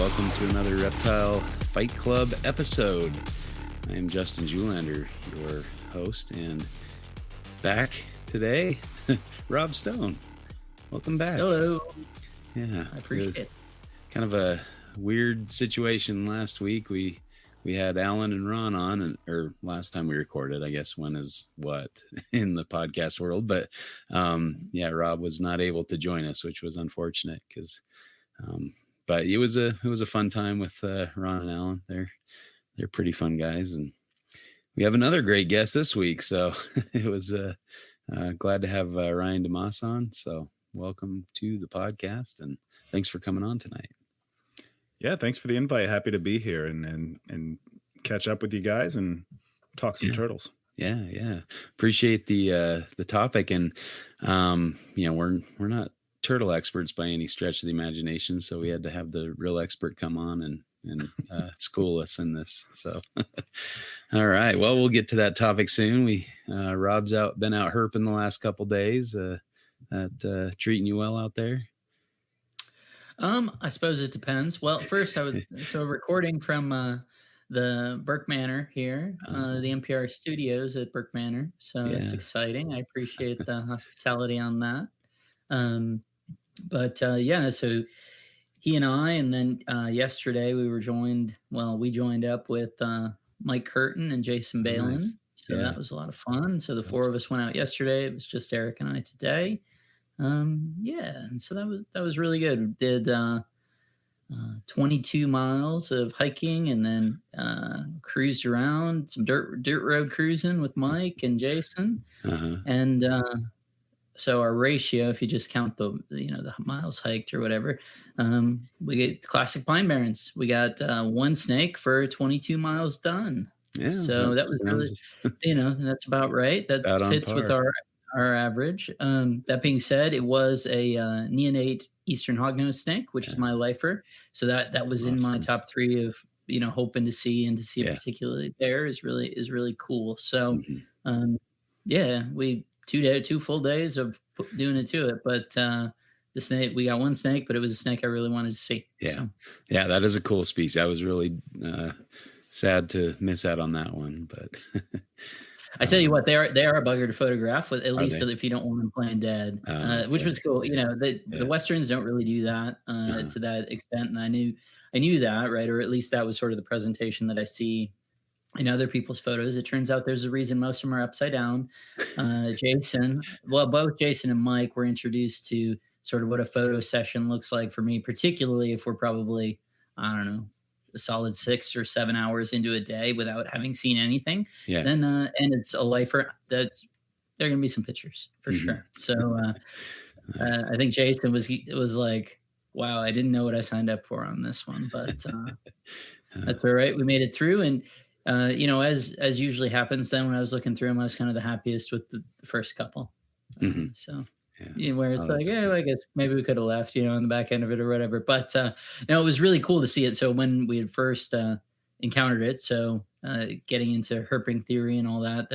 welcome to another Reptile Fight Club episode. I am Justin Julander, your host, and back today, Rob Stone. Welcome back. Hello. Yeah, I appreciate it. Kind of a weird situation last week. We had Alan and Ron on, or last time we recorded, I guess when is what in the podcast world, but Rob was not able to join us, which was unfortunate because but it was a fun time with Ron and Alan. They're pretty fun guys, and we have another great guest this week. So it was glad to have Ryan Dumas on. So welcome to the podcast, and thanks for coming on tonight. Yeah, thanks for the invite. Happy to be here and catch up with you guys and talk some turtles. Yeah. Appreciate the topic, and we're not turtle experts by any stretch of the imagination, so we had to have the real expert come on and school us in this. So all right, well, we'll get to that topic soon. Rob's been out herping the last couple days. Treating you well out there? I suppose it depends. Well, first so recording from the Burke Manor here, the NPR studios at Burke Manor. So it's exciting. I appreciate the hospitality on that. So he and I, and then yesterday we joined up with Mike Curtin and Jason Balin. Nice. So that was a lot of fun. So the four of us went out yesterday. It was just Eric and I today. And so that was really good. We did 22 miles of hiking, and then cruised around some dirt road cruising with Mike and Jason. And so our ratio, if you just count the miles hiked or whatever, we get classic Pine Barrens. We got one snake for 22 miles done. Yeah, so that was really, that's about right. That fits with our average. That being said, it was a neonate Eastern hognose snake, which is my lifer. So that was awesome. In my top three of hoping to see, and to see it particularly there is really cool. So we 2 full days of doing it to it, but the snake, we got one snake, but it was a snake I really wanted to see. Yeah, that is a cool species. I was really sad to miss out on that one, but I tell you what, they are a bugger to photograph with, at least if you don't want them playing dead, which was cool. The Westerns don't really do that to that extent, and I knew that, right? Or at least that was sort of the presentation that I see in other people's photos. It turns out there's a reason most of them are upside down. Both Jason and Mike were introduced to sort of what a photo session looks like for me, particularly if we're probably, I don't know, a solid 6 or 7 hours into a day without having seen anything. Then and it's a lifer, there are going to be some pictures for sure. So nice. I think Jason was like, wow, I didn't know what I signed up for on this one, but that's all right. We made it through, and as usually happens, then when I was looking through them, I was kind of the happiest with the first couple. So where it's I guess maybe we could have left, on the back end of it or whatever. But it was really cool to see it. So when we had first encountered it, so getting into herping theory and all that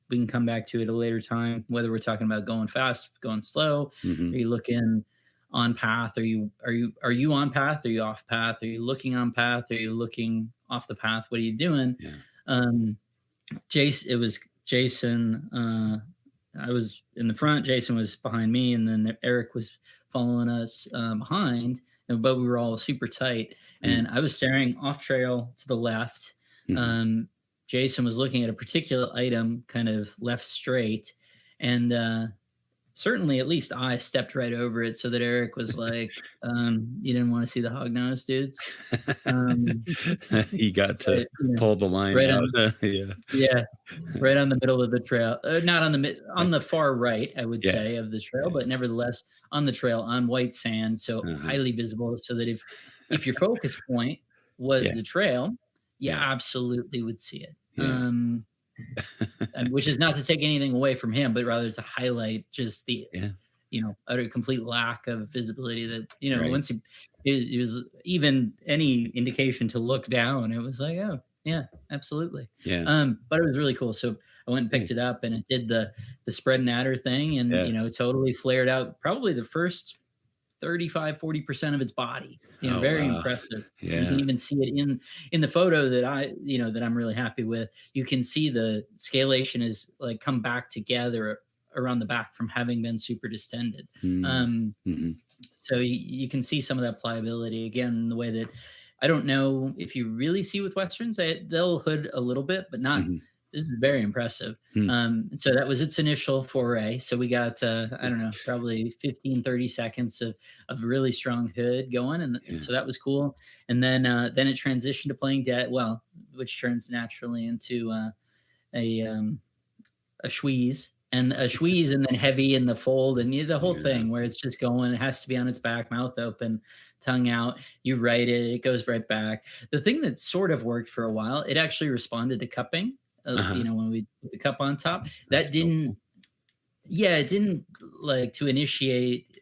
we can come back to at a later time, whether we're talking about going fast, going slow. Are you looking on path? Are you on path? Are you off path? Are you looking on path? Are you looking off the path? What are you doing? It was Jason. I was in the front, Jason was behind me, and then Eric was following us behind, but we were all super tight, and I was staring off trail to the left. Jason was looking at a particular item kind of left straight, and certainly at least I stepped right over it, so that Eric was like, you didn't want to see the hognose dudes. He got to pull the line right out. Right on the middle of the trail. Not on the far right, I would say, of the trail, but nevertheless on the trail on white sand, so highly visible, so that if your focus point was the trail, you absolutely would see it. Which is not to take anything away from him, but rather to highlight just the utter complete lack of visibility that once it was even any indication to look down, it was like, oh yeah, absolutely. But it was really cool. So I went and picked it up, and it did the spread and adder thing, and totally flared out. Probably the first 35-40% of its body. Very wow. impressive. Yeah. You can even see it in the photo that that I'm really happy with. You can see the scalation is like come back together around the back from having been super distended. So you can see some of that pliability again, the way that I don't know if you really see with Westerns. They'll hood a little bit, but not. This is very impressive. So that was its initial foray. So we got, I don't know, probably 15, 30 seconds of really strong hood going. And so that was cool. And then it transitioned to playing dead, which turns naturally into a schweeze. And a schweeze and then heavy in the fold and the whole thing where it's just going, it has to be on its back, mouth open, tongue out. You write it goes right back. The thing that sort of worked for a while, it actually responded to cupping. When we put the cup on top, it didn't like to initiate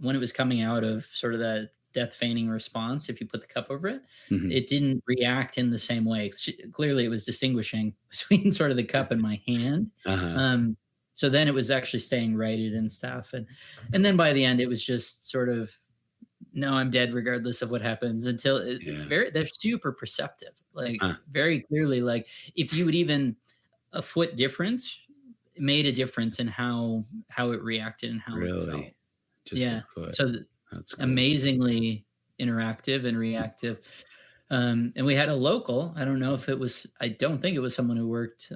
when it was coming out of sort of that death feigning response. If you put the cup over it, it didn't react in the same way. Clearly it was distinguishing between sort of the cup and my hand. So then it was actually staying righted and stuff. And then by the end, it was just sort of, no, I'm dead regardless of what happens until they're super perceptive, like very clearly, like if you would even a foot difference made a difference in how it reacted and how it felt. Just a foot. So that's cool. Amazingly interactive and reactive. And we had a local, I don't think it was someone who worked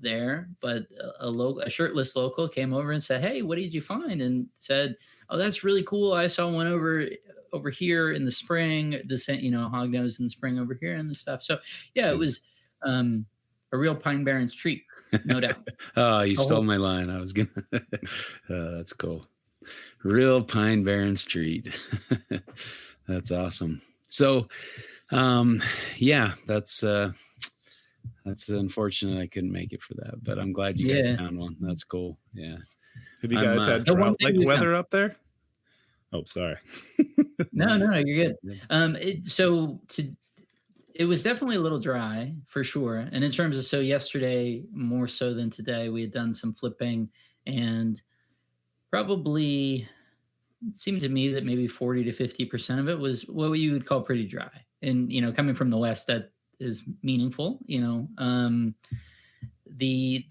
there, but a shirtless local came over and said, "Hey, what did you find?" And said, "Oh, that's really cool. I saw one over here in the spring, hognose in the spring over here and the stuff." So yeah, it was a real Pine Barrens treat, no doubt. Oh, you stole my line. I was gonna that's cool. Real Pine Barrens treat. That's awesome. So that's unfortunate I couldn't make it for that, but I'm glad you guys found one. That's cool. Yeah. Have you guys had drought-like weather up there? Oh, sorry. No, you're good. It was definitely a little dry for sure. And in terms of, yesterday, more so than today, we had done some flipping and probably it seemed to me that maybe 40 to 50% of it was what you would call pretty dry. And, coming from the West, that is meaningful, the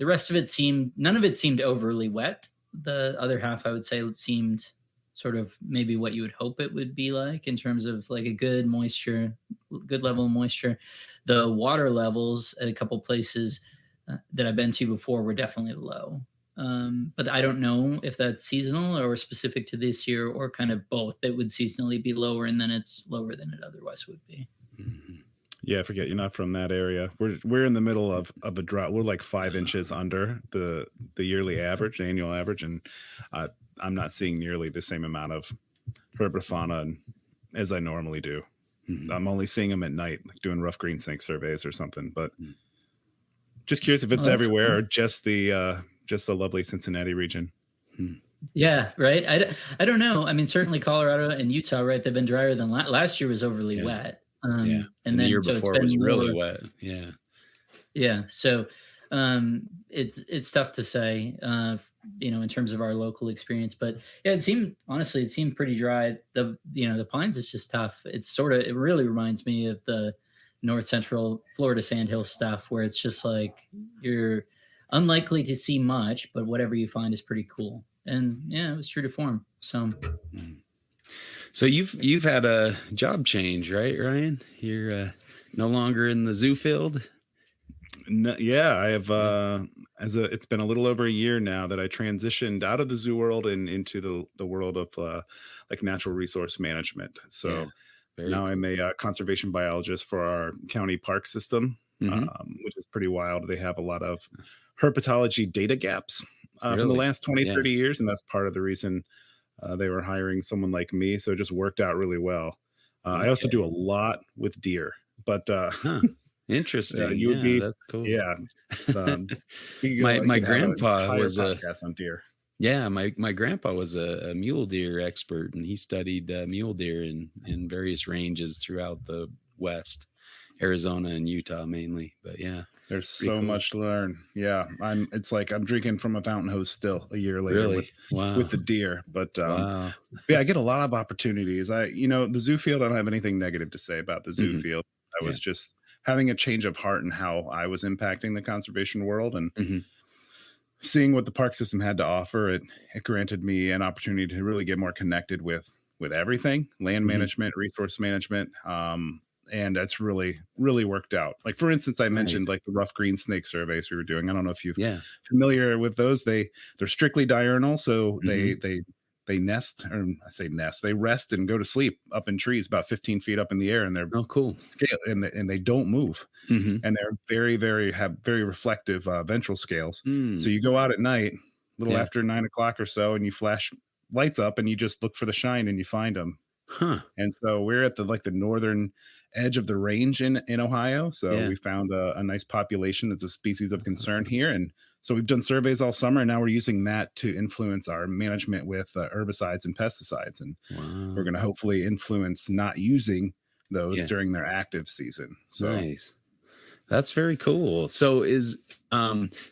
rest of it none of it seemed overly wet. The other half, I would say, seemed sort of maybe what you would hope it would be like in terms of like a good level of moisture. The water levels at a couple places that I've been to before were definitely low. But I don't know if that's seasonal or specific to this year or kind of both. It would seasonally be lower and then it's lower than it otherwise would be. Yeah, I forget you're not from that area. We're in the middle of a drought. We're like 5 inches under the yearly average, the annual average, and I'm not seeing nearly the same amount of herbafauna as I normally do. I'm only seeing them at night, like doing rough green snake surveys or something. But just curious if it's everywhere or just the lovely Cincinnati region. Yeah, right. I don't know. I mean, certainly Colorado and Utah, right? They've been drier than last year was overly wet. And then the year before it was really wet. Yeah. Yeah. So it's tough to say, in terms of our local experience, but yeah, it seemed pretty dry. The Pines is just tough. It really reminds me of the North Central Florida Sandhill stuff where it's just like you're unlikely to see much, but whatever you find is pretty cool. And yeah, it was true to form. So you've had a job change, right, Ryan? You're no longer in the zoo field. No, yeah, I have. It's been a little over a year now that I transitioned out of the zoo world and into the world of like natural resource management. So now I'm a conservation biologist for our county park system, which is pretty wild. They have a lot of herpetology data gaps from the last 20, 30 years, and that's part of the reason they were hiring someone like me. So it just worked out really well. I also do a lot with deer, but interesting. You would be, that's cool. Yeah. My grandpa was a podcast on deer. Yeah, my grandpa was a mule deer expert, and he studied mule deer in various ranges throughout the West. Arizona and Utah mainly, but yeah. There's so much to learn. Yeah. It's like I'm drinking from a fountain hose still a year later Really? with the deer. But Wow. yeah, I get a lot of opportunities. The zoo field, I don't have anything negative to say about the zoo Mhm. field. I Yeah. was just having a change of heart in how I was impacting the conservation world, and Mhm. seeing what the park system had to offer. It granted me an opportunity to really get more connected with everything, land Mhm. management, resource management. And that's really, really worked out. Like, for instance, I Nice. mentioned like the rough green snake surveys we were doing. I don't know if you're Yeah. familiar with those. They're strictly diurnal, so Mhm. they nest, or I say nest, they rest and go to sleep up in trees about 15 feet up in the air, and they're Oh, cool. scale and they don't move, Mhm. and they're have very reflective ventral scales. So Mm. you go out at night, a little Yeah. after 9 o'clock or so, and you flash lights up, and you just look for the shine, and you find them. Huh. And so we're at the northern edge of the range in Ohio. So Yeah. we found a nice population that's a species of concern here. And so we've done surveys all summer, and now we're using that to influence our management with herbicides and pesticides. And we're Wow. going to hopefully influence not using those Yeah. during their active season. So Nice. That's very cool. So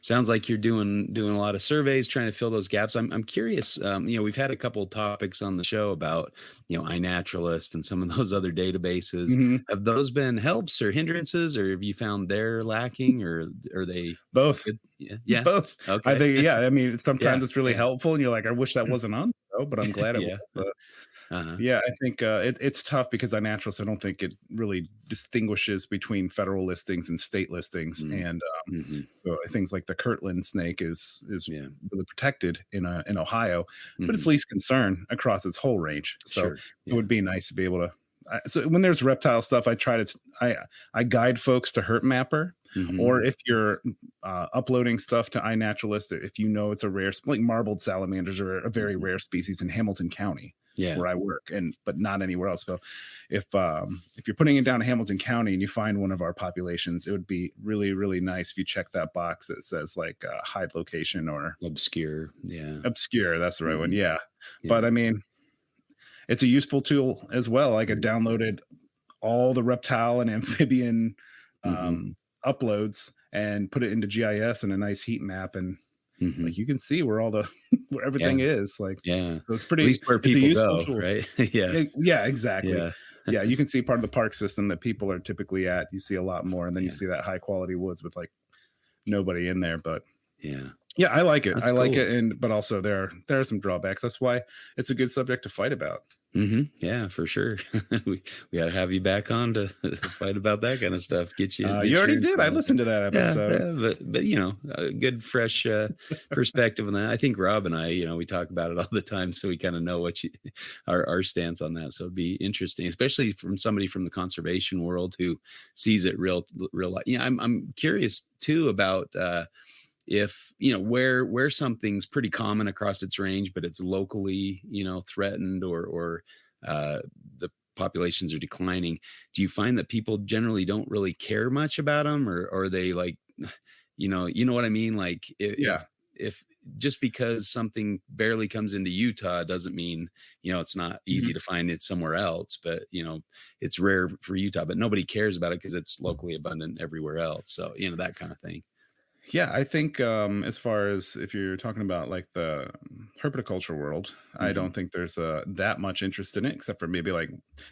sounds like you're doing a lot of surveys, trying to fill those gaps. I'm curious. We've had a couple of topics on the show about iNaturalist and some of those other databases. mhm, Have those been helps or hindrances, or have you found they're lacking, or are they both. good? Yeah. Yeah. Both. I Okay. think, yeah. I mean, sometimes Yeah. it's really Yeah. helpful, and you're like, I wish that wasn't on the show, but I'm glad it was. Yeah. But Uh-huh. yeah, I think it's tough because iNaturalist, I don't think it really distinguishes between federal listings and state listings, Mm. and Hmm. so things like the Kirtland snake is Yeah. really protected in Ohio, but it's Hmm. least concern across its whole range. So Sure. it Yeah. would be nice to be able to. So when there's reptile stuff, I try to I guide folks to Herp Mapper, Hmm. or if you're uploading stuff to iNaturalist, if you know it's a rare, like marbled salamanders are a very Hmm. rare species in Hamilton County Yeah. where I work, but not anywhere else. So if you're putting it down to Hamilton County and you find one of our populations, it would be really, really nice if you check that box that says like hide location or Obscure. Yeah. obscure. That's the right one. Hmm. Yeah. Yeah. But I mean, it's a useful tool as well. I could downloaded all the reptile and amphibian Hmm. um, uploads and put it into GIS and a nice heat map, and Hmm. like you can see where all the where Yeah. everything is. Like, Yeah. so At least where it's a people useful go, tool. right? Yeah. Yeah, exactly. Yeah. Yeah, you can see part of the park system that people are typically at. You see a lot more, and then you Yeah. see that high quality woods with like nobody in there. But Yeah. yeah, I like it. I That's like cool. it, and but also there are some drawbacks. That's why it's a good subject to fight about. Yeah, for sure. we we got to have you back on to fight about that kind of stuff. Get you You already insurance did. and I all that. listened to that Yeah, episode. yeah, but a good fresh perspective on that. I think Rob and I, we talk about it all the time, so we kind of know our stance on that. So it'd be interesting, especially from somebody from the conservation world who sees it real life. I'm curious too about if where something's pretty common across its range, but it's locally threatened, or the populations are declining. Do you find that people generally don't really care much about them, or are they like, you know what I mean? Like Yeah. if just because something barely comes into Utah doesn't mean it's not easy Mhm. to find it somewhere else, but it's rare for Utah, but nobody cares about it because it's locally abundant everywhere else. So that kind of thing. Yeah, I think as far as if you're talking about like the herpetoculture world, I Hmm. don't think there's that much interest in it, except for maybe like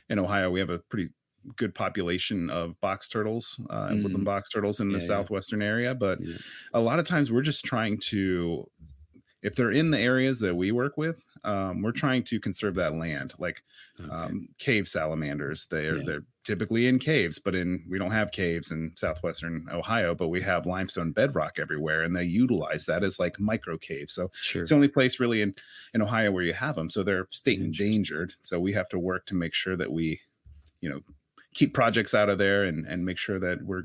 in Ohio, we have a pretty good population of box turtles, woodland Mm. box turtles in the Yeah, yeah, southwestern area. But yeah. a lot of times we're just trying to, if they're in the areas that we work with, we're trying to conserve that land. Like Okay. cave salamanders, they're Yeah. they're typically in caves, but we don't have caves in southwestern Ohio, but we have limestone bedrock everywhere, and they utilize that as like micro caves. So it's Sure. the only place really in Ohio where you have them. So they're state Interesting. endangered. So we have to work to make sure that we, you know, keep projects out of there and make sure that we're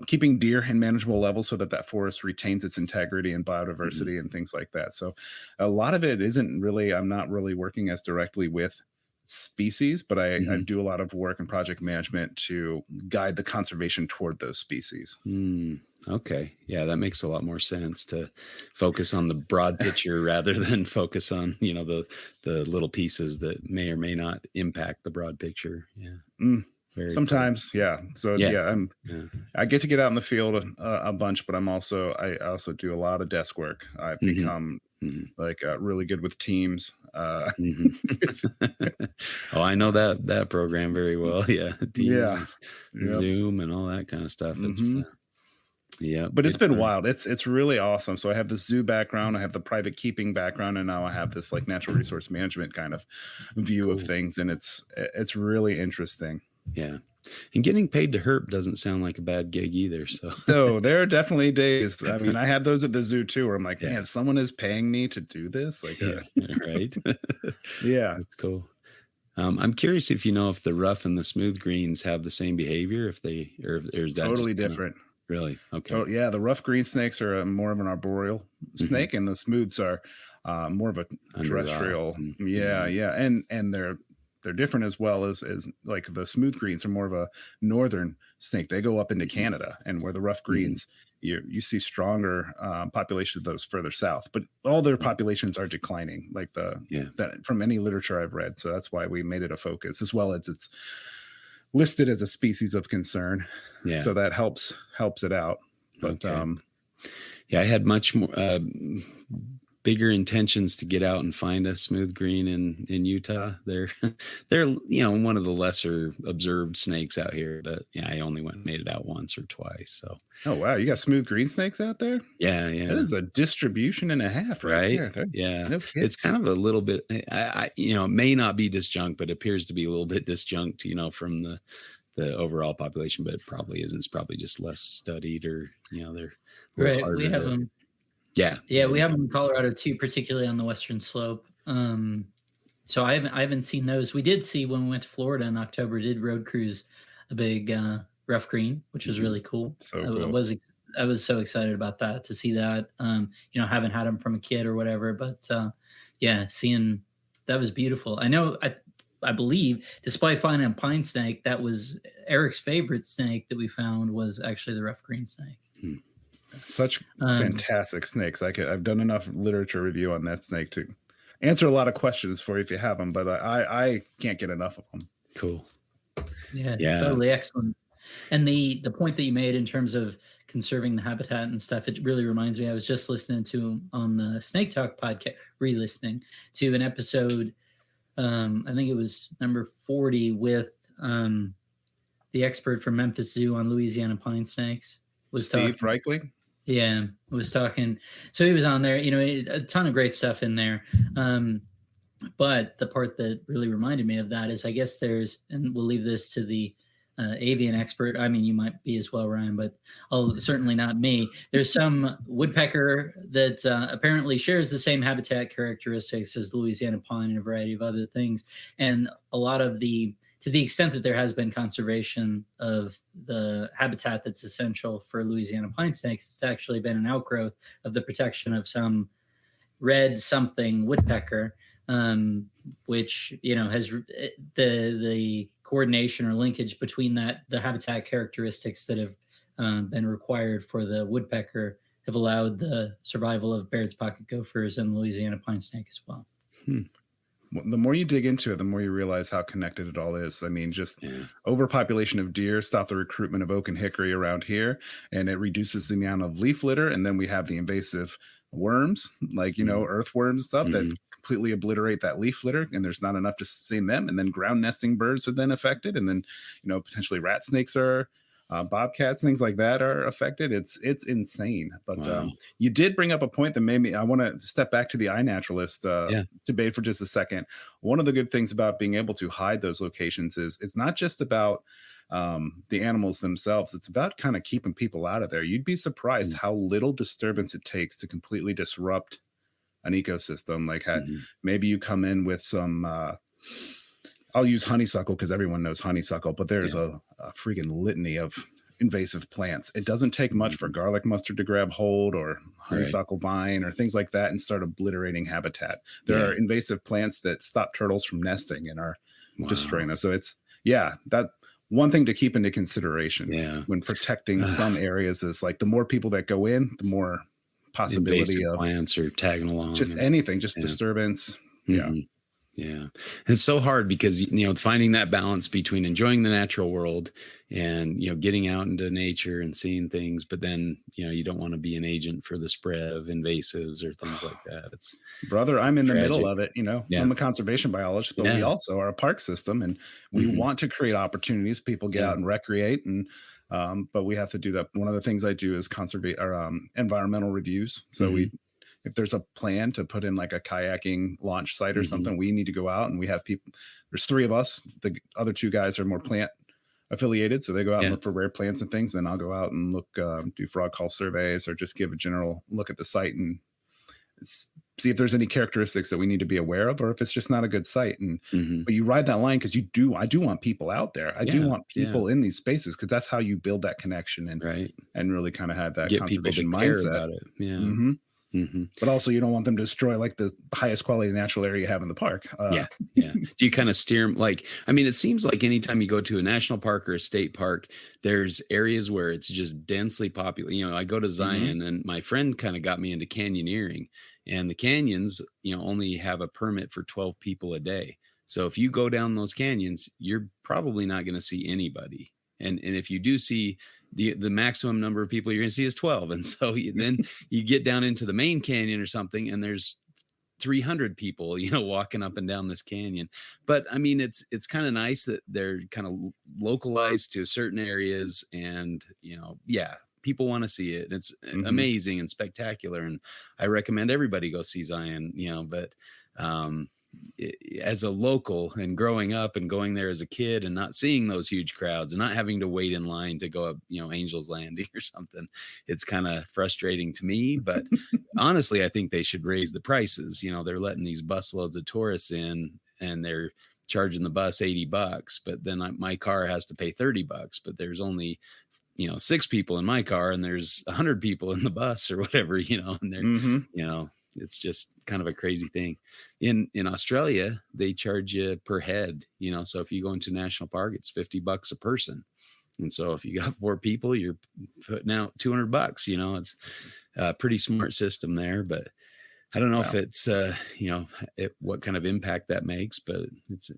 keeping deer in manageable levels so that that forest retains its integrity and Mhm. biodiversity and things like that. So a lot of it isn't really, I'm not really working as directly with species, but I Mhm. do a lot of work in project management to guide the conservation toward those species. Mm. Okay. Yeah, that makes a lot more sense to focus on the broad picture rather than focus on, the little pieces that may or may not impact the broad picture. Yeah. Mm. Very cool. Sometimes, yeah. So it's, Yeah. I get to get out in the field a bunch, but I also do a lot of desk work. I've become like really good with Teams. Oh, I know that program very well. Yeah, Teams, Yeah. and Zoom, and all that kind of stuff. It's yeah, But it's been wild. It's really awesome. So I have the zoo background, I have the private keeping background, and now I have this like natural resource management kind of view of things, and it's really interesting. Yeah. And getting paid to herp doesn't sound like a bad gig either. So there are definitely days. I mean, I had those at the zoo too, where I'm like, man, someone is paying me to do this. Like, right. Yeah, That's cool. I'm curious if you know if the rough and the smooth greens have the same behavior, if they or is that totally just different. Really? Okay. So yeah, the rough green snakes are more of an arboreal snake, and the smooths are more of a terrestrial. And they're different as well as like the smooth greens are more of a northern snake. They go up into Canada, and where the rough greens, you see stronger populations of those further south. But all their populations are declining, like that from any literature I've read. So that's why we made it a focus, as well as it's listed as a species of concern. Yeah. So that helps it out. But I had much more bigger intentions to get out and find a smooth green in Utah. They're one of the lesser observed snakes out here, but I only made it out once or twice. So oh wow, you got smooth green snakes out there? Yeah. That is a distribution and a half right there. Yeah. No kidding. It's kind of a little bit it may not be disjunct, but appears to be a little bit disjunct, from the overall population, but it probably isn't. It's probably just less studied, or they're right. We have them. Yeah. We have them in Colorado too, particularly on the western slope. So I haven't seen those. We did see when we went to Florida in October, did road cruise a big rough green, which was really cool. So cool. I was so excited about that, to see that. Haven't had them from a kid or whatever, but seeing that was beautiful. I know. I believe, despite finding a pine snake, that was Eric's favorite snake that we found was actually the rough green snake. Such fantastic snakes. I've done enough literature review on that snake to answer a lot of questions for you if you have them, but I can't get enough of them. Cool. Yeah, totally excellent. And the point that you made in terms of conserving the habitat and stuff, it really reminds me, I was just listening to on the Snake Talk podcast, re-listening to an episode, I think it was number 40 with the expert from Memphis Zoo on Louisiana pine snakes. Steve Reichling? Yeah, was talking. So he was on there, a ton of great stuff in there. But the part that really reminded me of that is, I guess and we'll leave this to the avian expert. I mean, you might be as well, Ryan, but certainly not me. There's some woodpecker that apparently shares the same habitat characteristics as Louisiana pine and a variety of other things. And a lot of to the extent that there has been conservation of the habitat that's essential for Louisiana pine snakes, it's actually been an outgrowth of the protection of some red something woodpecker, which has the coordination or linkage between the habitat characteristics that have been required for the woodpecker have allowed the survival of Baird's pocket gophers and Louisiana pine snake as well. The more you dig into it, the more you realize how connected it all is. I mean, just overpopulation of deer stop the recruitment of oak and hickory around here, and it reduces the amount of leaf litter. And then we have the invasive worms, like, earthworms and stuff that completely obliterate that leaf litter, and there's not enough to sustain them. And then ground nesting birds are then affected. And then, potentially rat snakes are bobcats, things like that are affected. It's insane. But you did bring up a point that made me, I want to step back to the iNaturalist debate for just a second. One of the good things about being able to hide those locations is it's not just about the animals themselves. It's about kind of keeping people out of there. You'd be surprised how little disturbance it takes to completely disrupt an ecosystem. Like maybe you come in with some I'll use honeysuckle because everyone knows honeysuckle, but there's a freaking litany of invasive plants. It doesn't take much for garlic mustard to grab hold, or honeysuckle vine, or things like that, and start obliterating habitat. There are invasive plants that stop turtles from nesting and are destroying them. So it's that one thing to keep into consideration when protecting some areas is like the more people that go in, the more possibility invasive of plants are tagging along. Just anything, just disturbance. Yeah. And it's so hard because, finding that balance between enjoying the natural world and, getting out into nature and seeing things, but then, you don't want to be an agent for the spread of invasives or things like that. It's Brother, I'm in the tragic. middle of it. Yeah. I'm a conservation biologist, but we also are a park system, and we want to create opportunities. People get out and recreate, and but we have to do that. One of the things I do is environmental reviews. So if there's a plan to put in like a kayaking launch site or something, we need to go out, and we have people. There's 3 of us. The other 2 guys are more plant affiliated, so they go out and look for rare plants and things. Then I'll go out and look, do frog call surveys, or just give a general look at the site and see if there's any characteristics that we need to be aware of, or if it's just not a good site. And but you ride that line because I do want people out there. I do want people in these spaces, because that's how you build that connection and really kind of have that get people to mindset care about it. Yeah. But also, you don't want them to destroy like the highest quality natural area you have in the park. Yeah. Do you kind of steer them? It seems like anytime you go to a national park or a state park, there's areas where it's just densely populated. I go to Zion, and my friend kind of got me into canyoneering, and the canyons, only have a permit for 12 people a day. So if you go down those canyons, you're probably not going to see anybody. And if you do see, the maximum number of people you're going to see is 12. And so then you get down into the main canyon or something, and there's 300 people, walking up and down this canyon. But it's kind of nice that they're kind of localized to certain areas, and, people want to see it. It's amazing and spectacular. And I recommend everybody go see Zion, but, as a local, and growing up and going there as a kid and not seeing those huge crowds and not having to wait in line to go up, Angel's Landing or something, it's kind of frustrating to me. But honestly, I think they should raise the prices. They're letting these busloads of tourists in, and they're charging the bus $80, but then my car has to pay $30, but there's only 6 people in my car, and there's 100 people in the bus or whatever, and they're, it's just kind of a crazy thing. In Australia, they charge you per head, so if you go into a national park, it's $50 a person. And so if you got 4 people, you're putting out $200, it's a pretty smart system there. But I don't know if it's, what kind of impact that makes, but it's,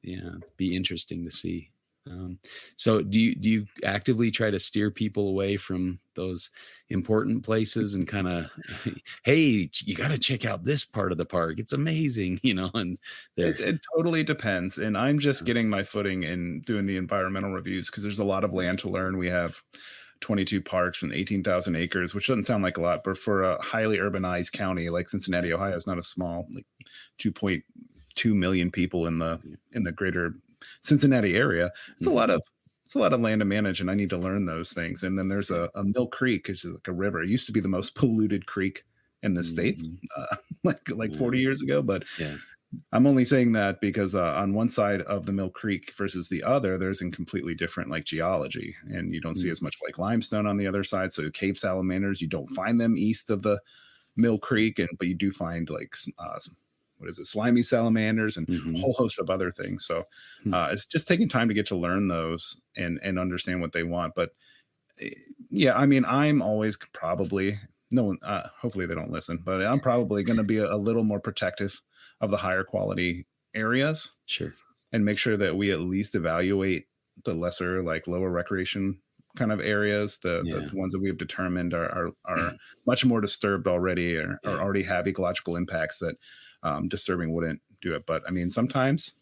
be interesting to see. So do you actively try to steer people away from those important places and kind of, hey, you got to check out this part of the park, it's amazing, and it totally depends. And I'm just getting my footing in doing the environmental reviews, because there's a lot of land to learn. We have 22 parks and 18,000 acres, which doesn't sound like a lot, but for a highly urbanized county like Cincinnati, Ohio, is not a small, like 2.2 million people in the greater Cincinnati area. It's a lot of land to manage, and I need to learn those things. And then there's a Mill Creek, which is like a river. It used to be the most polluted creek in the States, like 40 years ago. But I'm only saying that because on one side of the Mill Creek versus the other, there's in completely different like geology, and you don't see as much like limestone on the other side. So cave salamanders, you don't find them east of the Mill Creek, but you do find like slimy salamanders and a whole host of other things. So it's just taking time to get to learn those and understand what they want. But I'm always probably hopefully they don't listen, but I'm probably going to be a little more protective of the higher quality areas. Sure. And make sure that we at least evaluate the lesser, like lower recreation kind of areas. The ones that we have determined are much more disturbed already, or already have ecological impacts that disturbing wouldn't do it. But sometimes,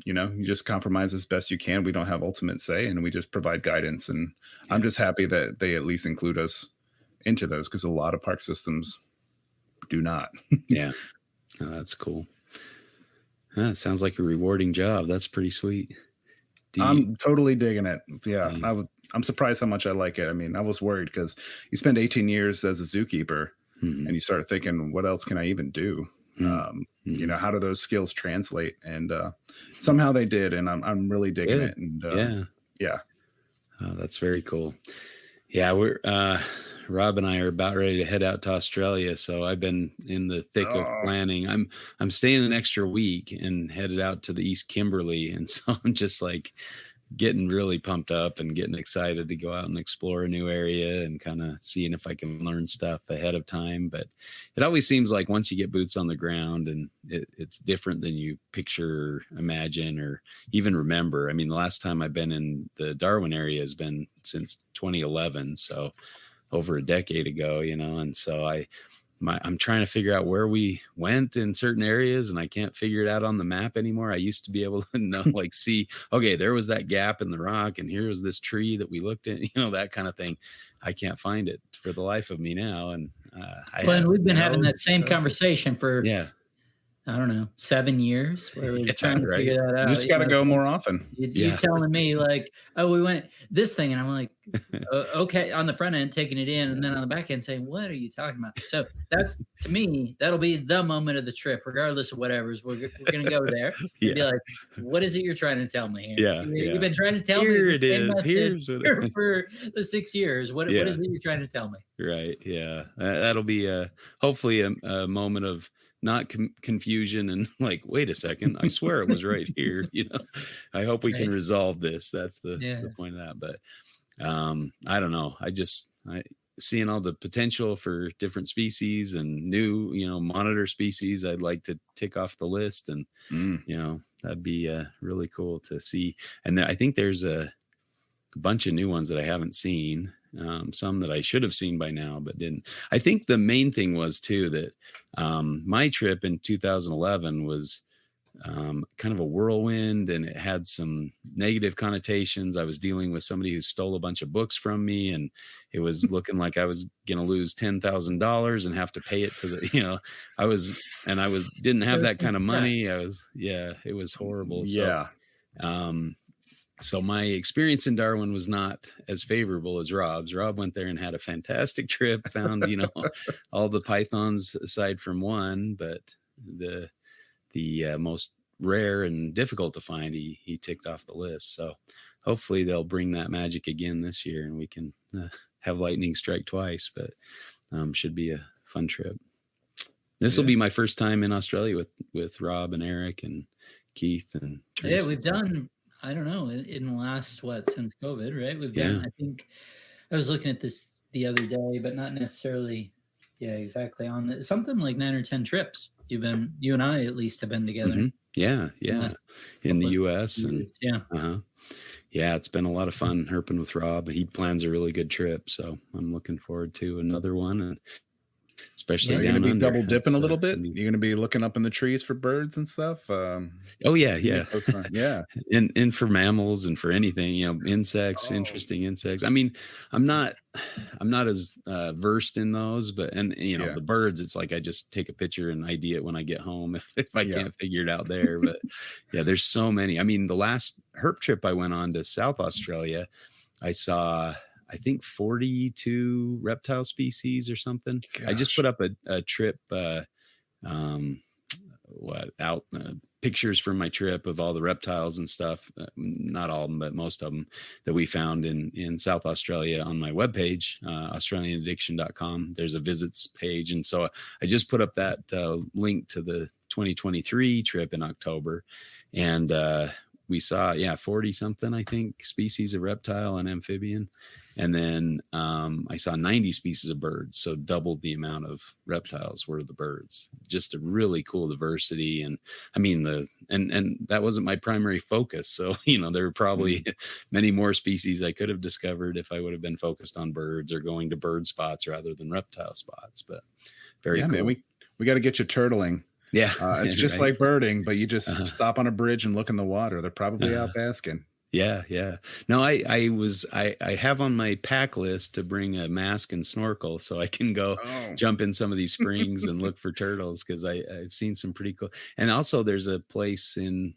you just compromise as best you can. We don't have ultimate say, and we just provide guidance. And I'm just happy that they at least include us into those, because a lot of park systems do not. Oh, that's cool. It sounds like a rewarding job. That's pretty sweet. I'm totally digging it. I'm surprised how much I like it. I was worried, because you spend 18 years as a zookeeper, and you start thinking, what else can I even do? How do those skills translate? And somehow they did, and I'm really digging it. And oh, that's very cool. We're Rob and I are about ready to head out to Australia, so I've been in the thick of planning. I'm staying an extra week and headed out to the East Kimberley, and so I'm just like getting really pumped up and getting excited to go out and explore a new area and kind of seeing if I can learn stuff ahead of time. But it always seems like once you get boots on the ground and it's different than you picture, or imagine, or even remember. I mean, the last time I've been in the Darwin area has been since 2011. So over a decade ago, and so I'm trying to figure out where we went in certain areas, and I can't figure it out on the map anymore. I used to be able to know, like, see, okay, there was that gap in the rock, and here was this tree that we looked at, that kind of thing. I can't find it for the life of me now. And and we've been having that same conversation for, I don't know, 7 years where we're trying to figure that out. You just got to go more often. You telling me like, oh, we went this thing. And I'm like, okay, on the front end, taking it in. And then on the back end saying, what are you talking about? So that's, to me, that'll be the moment of the trip, regardless of whatever's. We're going to go there and be like, what is it you're trying to tell me? You've been trying to tell here me. It is. Here's here for the 6 years. What is it you're trying to tell me? Right. Yeah. That'll be hopefully a moment of not confusion and like, wait a second, I swear it was right here. I hope we can resolve this. That's the point of that. But I don't know. I seeing all the potential for different species and new, monitor species, I'd like to tick off the list, and that'd be really cool to see. And I think there's a bunch of new ones that I haven't seen. Some that I should have seen by now, but didn't. I think the main thing was too that my trip in 2011 was kind of a whirlwind, and it had some negative connotations. I was dealing with somebody who stole a bunch of books from me, and it was looking like I was going to lose $10,000 and have to pay it to the, didn't have that kind of money. It was horrible. Yeah. So my experience in Darwin was not as favorable as Rob's. Rob went there and had a fantastic trip, found, all the pythons aside from one, but the most rare and difficult to find, he ticked off the list. So hopefully they'll bring that magic again this year, and we can have lightning strike twice, but should be a fun trip. This will be my first time in Australia with Rob and Eric and Keith and Tracy. Yeah, we've done, I don't know, in the last, since COVID, right? We've done, I think I was looking at this the other day, but not necessarily, exactly on something like 9 or 10 trips. You and I at least have been together. Mm-hmm. Yeah. In the US. And it's been a lot of fun herping with Rob. He plans a really good trip, so I'm looking forward to another one. And especially you're going to be double dipping a little bit. You're going to be looking up in the trees for birds and stuff. And for mammals and for anything, insects, interesting insects. I mean, I'm not as versed in those, but the birds, it's like I just take a picture and ID it when I get home if I can't figure it out there. But there's so many. I mean, the last herp trip I went on to South Australia, I saw, I think 42 reptile species or something. Gosh. I just put up a trip, pictures from my trip of all the reptiles and stuff. Not all of them, but most of them that we found in South Australia on my webpage, australianaddiction.com. There's a visits page. And so I just put up that link to the 2023 trip in October. And we saw, 40 something, I think, species of reptile and amphibian. And then I saw 90 species of birds. So doubled the amount of reptiles were the birds. Just a really cool diversity. And I mean, and that wasn't my primary focus. So, there were probably many more species I could have discovered if I would have been focused on birds or going to bird spots rather than reptile spots. But very cool. Man, we got to get you turtling. Yeah. It's just like birding, but you just stop on a bridge and look in the water. They're probably out basking. Yeah. No, I have on my pack list to bring a mask and snorkel so I can go jump in some of these springs and look for turtles, because I've seen some pretty cool. And also there's a place in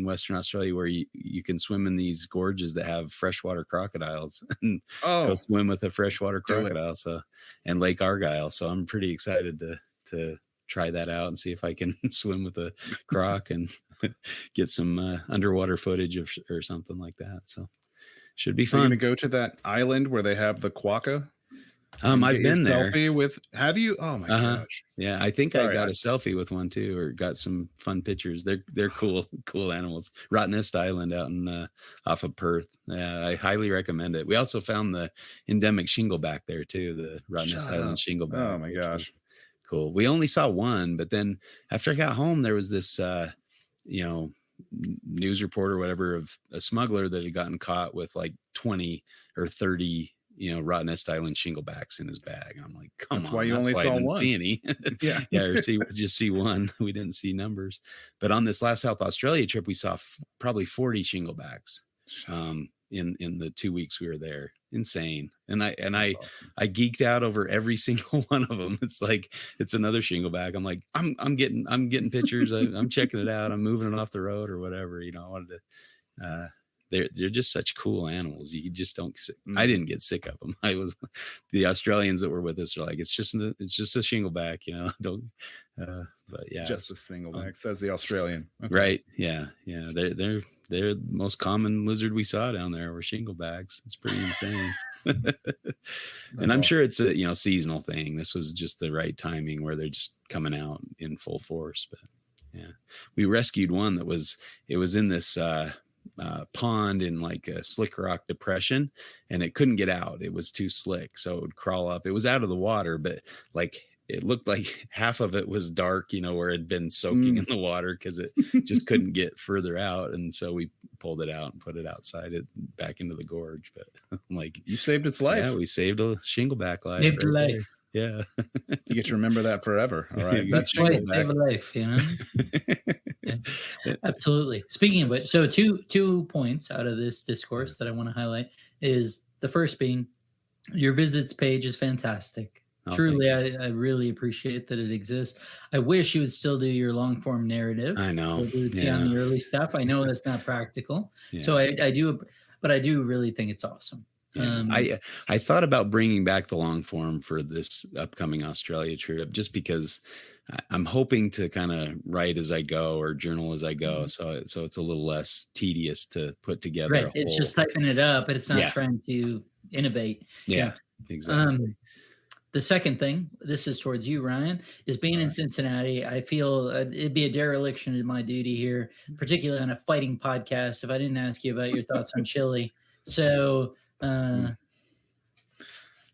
Western Australia where you can swim in these gorges that have freshwater crocodiles and go swim with a freshwater crocodile. So, and Lake Argyle. So I'm pretty excited to try that out and see if I can swim with a croc and get some underwater footage or something like that. So should be fun. Are you going to go to that island where they have the quokka? I've been there. Selfie with, have you? Oh my gosh. Yeah, I think Sorry, I got a selfie with one too, or got some fun pictures. They're cool animals. Rottnest Island out in off of Perth. Yeah, I highly recommend it. We also found the endemic shingleback there too, the Rottnest Island shingleback. Oh my gosh. Cool. We only saw one, but then after I got home, there was this news report or whatever of a smuggler that had gotten caught with like 20 or 30 Rottnest Island shinglebacks in his bag. I'm like, that's why you only saw one. See any. Or just see one. We didn't see numbers. But on this last South Australia trip, we saw probably 40 shinglebacks in the 2 weeks we were there. Insane. And I awesome. I geeked out over every single one of them. It's like it's another shingleback. I'm like, I'm getting pictures. I'm checking it out. I'm moving it off the road or whatever. I wanted to. They're just such cool animals. You just don't. I didn't get sick of them. The Australians that were with us are like, it's just a shingleback. Don't. But yeah, just a shingleback, says the Australian. Okay. Right? Yeah. They're the most common lizard we saw down there were shinglebacks. It's pretty insane. And I'm sure it's a seasonal thing. This was just the right timing where they're just coming out in full force. But yeah, we rescued one that was in this pond in like a slick rock depression, and it couldn't get out. It was too slick, so it would crawl up. It was out of the water, but like it looked like half of it was dark, where it had been soaking in the water because it just couldn't get further out. And so we pulled it out and put it outside it back into the gorge. But I'm like, you saved its life. Yeah, we saved a shingleback life. Saved a life. Yeah. You get to remember that forever. All right. That's save a life, Yeah. Absolutely. Speaking of which, so two points out of this discourse that I want to highlight is the first being your visits page is fantastic. Truly, I really appreciate that it exists. I wish you would still do your long form narrative. I know. On the early stuff. I know that's not practical. Yeah. So I do, but I do really think it's awesome. Yeah. I thought about bringing back the long form for this upcoming Australia trip, just because I'm hoping to kind of write as I go or journal as I go. Mm-hmm. So it's a little less tedious to put together. Right. It's just typing it up, but it's not trying to innovate. Yeah. Exactly. The second thing, this is towards you, Ryan, is being in Cincinnati. I feel it'd be a dereliction of my duty here, particularly on a fighting podcast, if I didn't ask you about your thoughts on chili. So,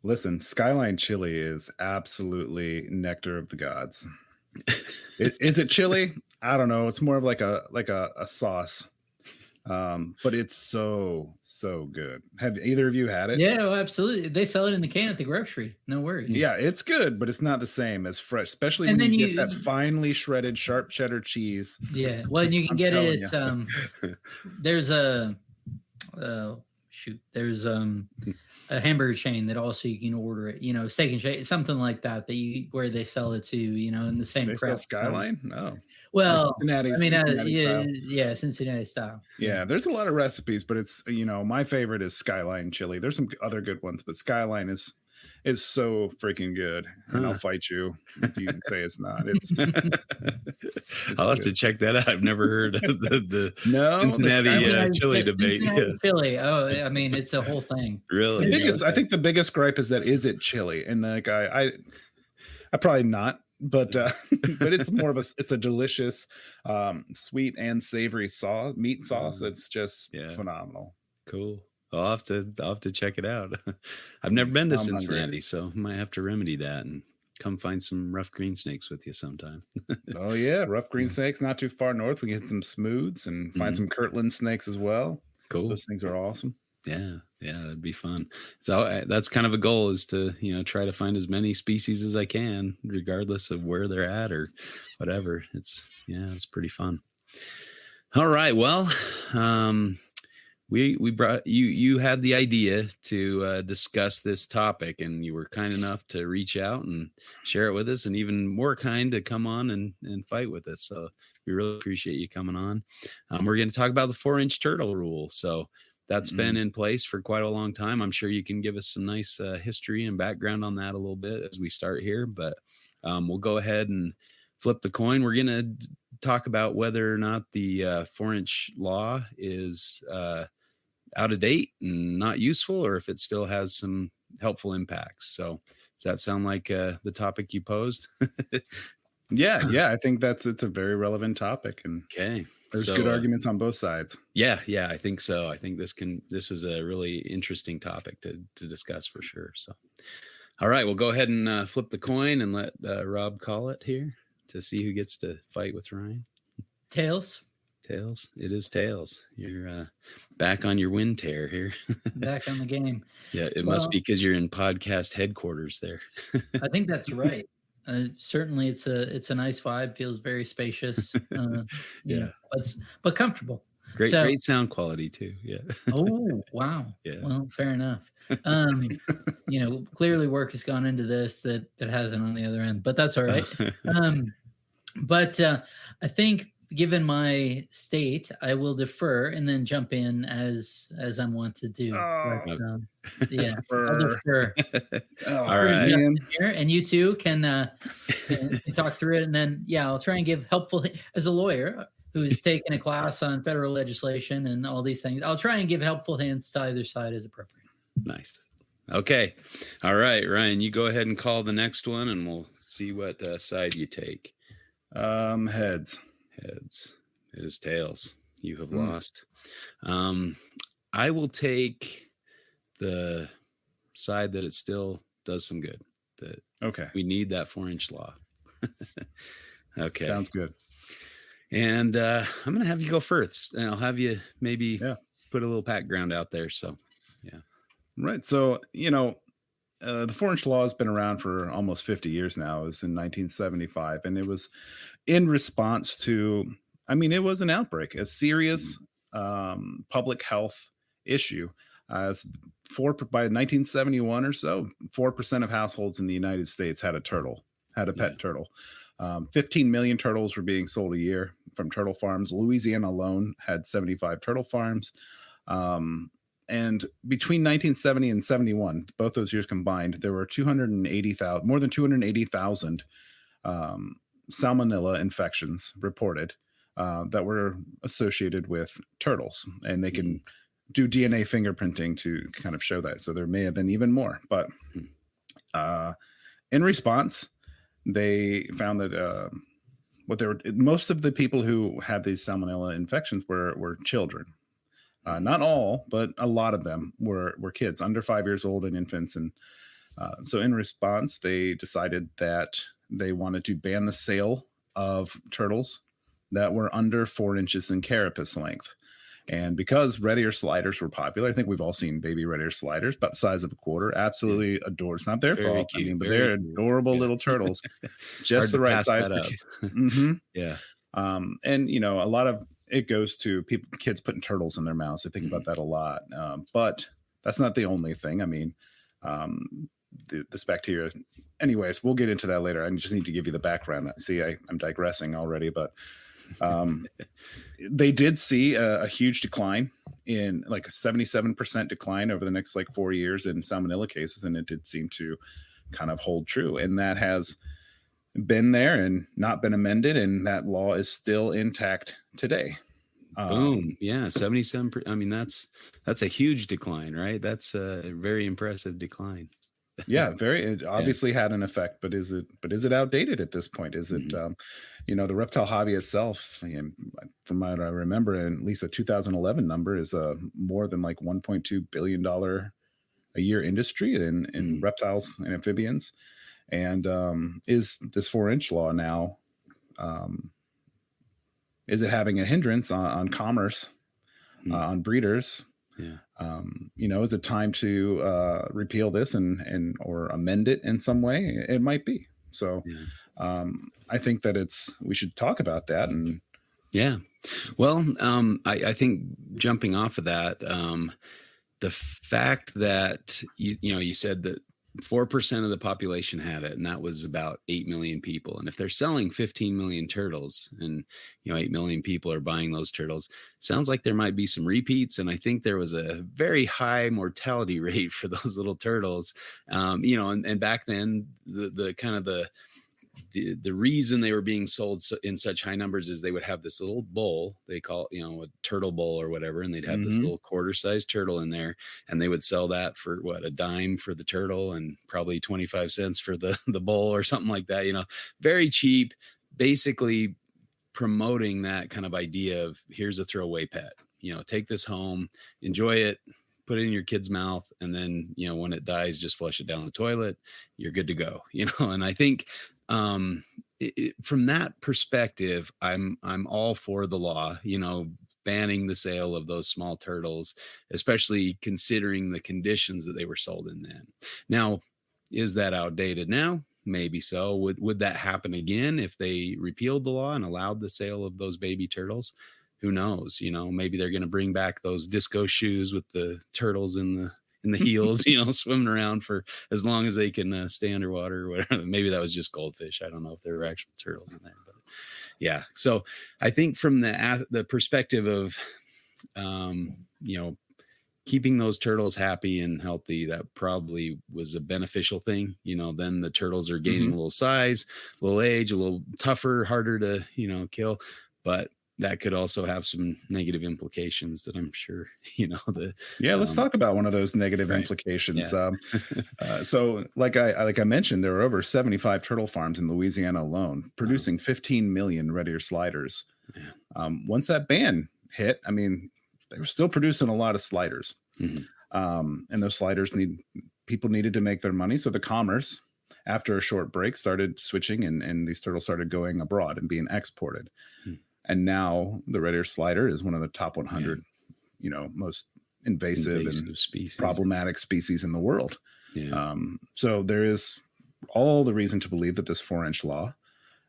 listen, Skyline chili is absolutely nectar of the gods. Is it chili? I don't know. It's more of like a sauce. But it's so good. Have either of you had it? Yeah, well, absolutely. They sell it in the can at the grocery. No worries. Yeah, it's good, but it's not the same as fresh, especially when you get that finely shredded sharp cheddar cheese. Yeah, well, you can get it. There's a there's a hamburger chain that also you can order it. Steak and Shake, something like that where they sell it to in the same. They sell Skyline? No. Well, Cincinnati Cincinnati style. Yeah, there's a lot of recipes, but it's my favorite is Skyline chili. There's some other good ones, but Skyline is so freaking good, and I'll fight you if you say it's not. It's I'll have to check that out. I've never heard of the Cincinnati chili debate. Chili. Oh, I mean, it's a whole thing. Really? I think the biggest gripe is that is it chili, and like I probably not. But it's more of it's a delicious sweet and savory meat sauce. It's just phenomenal. Cool. I'll have to check it out. I've never been to Cincinnati, so I might have to remedy that and come find some rough green snakes with you sometime. Oh yeah, rough green snakes not too far north. We can get some smooths and find some Kirtland snakes as well. Cool. Those things are awesome. Yeah, that'd be fun. So that's kind of a goal, is to try to find as many species as I can, regardless of where they're at or whatever. It's pretty fun. All right, well, we brought you had the idea to discuss this topic, and you were kind enough to reach out and share it with us, and even more kind to come on and fight with us. So we really appreciate you coming on. We're going to talk about the 4-inch turtle rule. So that's been in place for quite a long time. I'm sure you can give us some nice history and background on that a little bit as we start here, but we'll go ahead and flip the coin. We're going to talk about whether or not the 4-inch law is out of date and not useful, or if it still has some helpful impacts. So does that sound like the topic you posed? Yeah. I think it's a very relevant topic, and Okay. there's good arguments on both sides. Yeah, I think so. I think this is a really interesting topic to discuss for sure. So, all right, we'll go ahead and flip the coin and let Rob call it here to see who gets to fight with Ryan. Tails. Tails. It is tails. You're back on your win tear here. Back on the game. Yeah, it must be because you're in podcast headquarters there. I think that's right. Certainly, it's a nice vibe. Feels very spacious. Yeah, but comfortable. Great sound quality too. Yeah. Oh wow. Yeah. Well, fair enough. Clearly work has gone into this that hasn't on the other end, but that's all right. But I think, given my state, I will defer and then jump in as I want to do. I'll defer. All right. Here, and you two can talk through it, and then I'll try and give helpful, as a lawyer who's taken a class on federal legislation and all these things. I'll try and give helpful hints to either side as appropriate. Nice. Okay. All right, Ryan, you go ahead and call the next one, and we'll see what side you take. Heads. It is tails. You have lost. I will take the side that it still does some good. We need that 4-inch law. Okay. Sounds good. And I'm going to have you go first, and I'll have you maybe put a little background out there. So, Right. So, the 4-inch law has been around for almost 50 years now. It was in 1975, and it was in response to, it was an outbreak, a serious public health issue. By 1971 or so, 4% of households in the United States had a pet turtle. 15 million turtles were being sold a year from turtle farms. Louisiana alone had 75 turtle farms. And between 1970 and 71, both those years combined, there were more than 280,000 salmonella infections reported that were associated with turtles. And they can do DNA fingerprinting to kind of show that. So there may have been even more. But in response, they found that most of the people who had these salmonella infections were children. Not all, but a lot of them were kids under 5 years old and infants. And so in response, they decided that they wanted to ban the sale of turtles that were under 4 inches in carapace length. And because red ear sliders were popular, I think we've all seen baby red ear sliders, about the size of a quarter. Absolutely adored. It's not their fault. Cute, but they're adorable little turtles. Just the right size for kids. Yeah. And a lot of it goes to kids putting turtles in their mouths. I think about that a lot. But that's not the only thing. This bacteria. Anyways, we'll get into that later. I just need to give you the background. See, I'm digressing already, but they did see a huge decline in like a 77% decline over the next 4 years in salmonella cases. And it did seem to kind of hold true. And that has been there and not been amended. And that law is still intact today. Boom. Yeah. 77%. That's a huge decline, right? That's a very impressive decline. Yeah, it obviously had an effect, but is it outdated at this point? Is it, the reptile hobby itself, from what I remember, at least a 2011 number is more than $1.2 billion a year industry in reptiles and amphibians. And is this 4-inch law now, is it having a hindrance on commerce, on breeders? Yeah. Is it time to repeal this or amend it in some way? It might be. So I think that we should talk about that. And yeah, well, I think jumping off of that, the fact that you said that 4% of the population had it, and that was about 8 million people. And if they're selling 15 million turtles and 8 million people are buying those turtles, sounds like there might be some repeats. And I think there was a very high mortality rate for those little turtles. And back then the kind of the reason they were being sold in such high numbers is they would have this little bowl, they call it, a turtle bowl or whatever, and they'd have this little quarter-sized turtle in there, and they would sell that for what, a dime for the turtle and probably 25 cents for the bowl or something like that, very cheap, basically promoting that kind of idea of here's a throwaway pet, take this home, enjoy it, put it in your kid's mouth, and then when it dies, just flush it down the toilet, you're good to go. And I think from that perspective, I'm all for the law, banning the sale of those small turtles, especially considering the conditions that they were sold in then. Now, is that outdated now? Maybe so. Would that happen again if they repealed the law and allowed the sale of those baby turtles? Who knows? Maybe they're going to bring back those disco shoes with the turtles in the heels, swimming around for as long as they can stay underwater or whatever. Maybe that was just goldfish. I don't know if there were actual turtles in there, but yeah. So I think from the perspective of, keeping those turtles happy and healthy, that probably was a beneficial thing. Then the turtles are gaining a little size, a little age, a little tougher, harder to, kill, but that could also have some negative implications that I'm sure, let's talk about one of those negative implications. Yeah. So like I mentioned, there are over 75 turtle farms in Louisiana alone producing 15 million red ear sliders. Yeah. Once that ban hit, they were still producing a lot of sliders. And those sliders people needed to make their money. So the commerce, after a short break, started switching and these turtles started going abroad and being exported. And now the red ear slider is one of the top 100, most invasive and species. Problematic species in the world. Yeah. So there is all the reason to believe that this 4-inch law,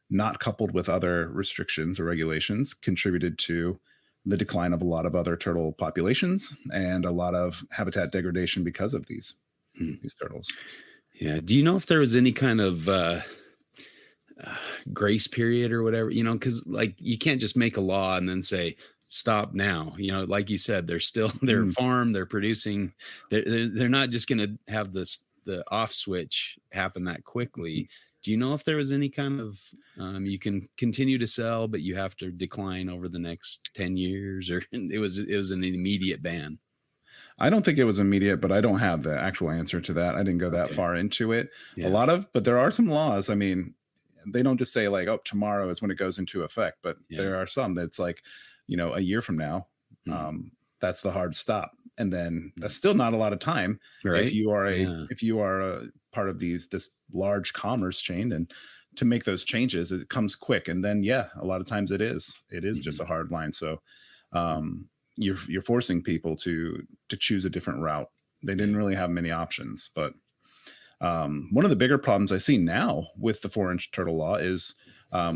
not coupled with other restrictions or regulations, contributed to the decline of a lot of other turtle populations and a lot of habitat degradation because of these turtles. Yeah. Do you know if there was any kind of grace period or whatever, because like you can't just make a law and then say stop now, like you said, they're still they're farm, they're producing, they're not just going to have the off switch happen that quickly. Do you know if there was any kind of you can continue to sell but you have to decline over the next 10 years, or it was an immediate ban? I don't think it was immediate, but I don't have the actual answer to that. I didn't go that far into it. Yeah. But there are some laws. They don't just say like, oh, tomorrow is when it goes into effect, but there are some that's like, a year from now, that's the hard stop. And then that's still not a lot of time. Right. If you are a part of this large commerce chain, and to make those changes, it comes quick. And then, a lot of times it is just a hard line. So, you're forcing people to choose a different route. They didn't really have many options, but one of the bigger problems I see now with the 4-inch turtle law is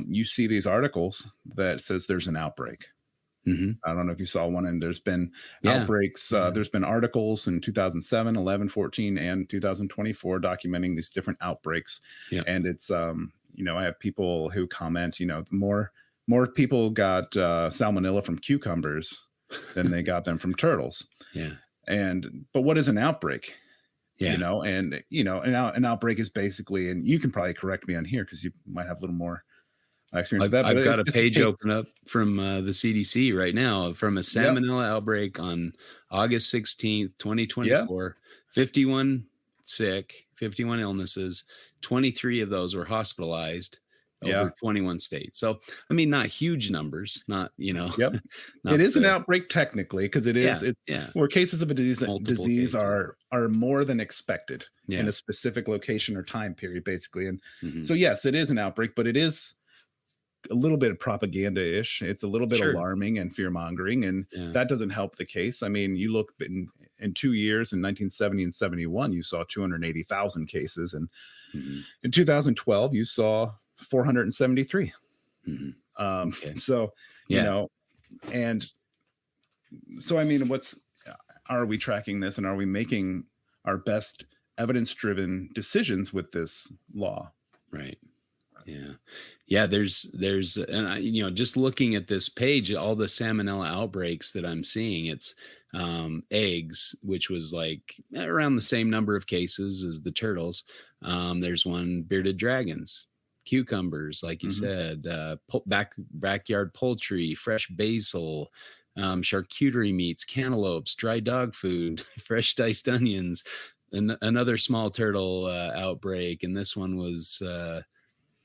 you see these articles that says there's an outbreak. I don't know if you saw one, and there's been outbreaks. There's been articles in 2007, 11, 14, and 2024 documenting these different outbreaks. Yeah. And it's, I have people who comment, more people got salmonella from cucumbers than they got them from turtles. Yeah. But what is an outbreak? Yeah. An outbreak is basically, and you can probably correct me on here because you might have a little more experience with that. I've got a page open up from the CDC right now from a salmonella outbreak on August 16th, 2024. 51 sick, 51 illnesses. 23 of those were hospitalized over 21 states. So, not huge numbers, not, Yep. It is an outbreak technically, because it is, where cases of a disease are more than expected in a specific location or time period, basically. And so, yes, it is an outbreak, but it is a little bit of propaganda-ish. It's a little bit alarming and fear-mongering, and that doesn't help the case. You look in 2 years, in 1970 and 71, you saw 280,000 cases. And in 2012, you saw 473. So, and so, are we tracking this, and are we making our best evidence-driven decisions with this law? Right. Yeah. There's, and just looking at this page, all the salmonella outbreaks that I'm seeing, it's eggs, which was like around the same number of cases as the turtles. There's one bearded dragons, cucumbers, like you said, backyard poultry, fresh basil, charcuterie meats, cantaloupes, dry dog food, fresh diced onions, and another small turtle outbreak. And this one was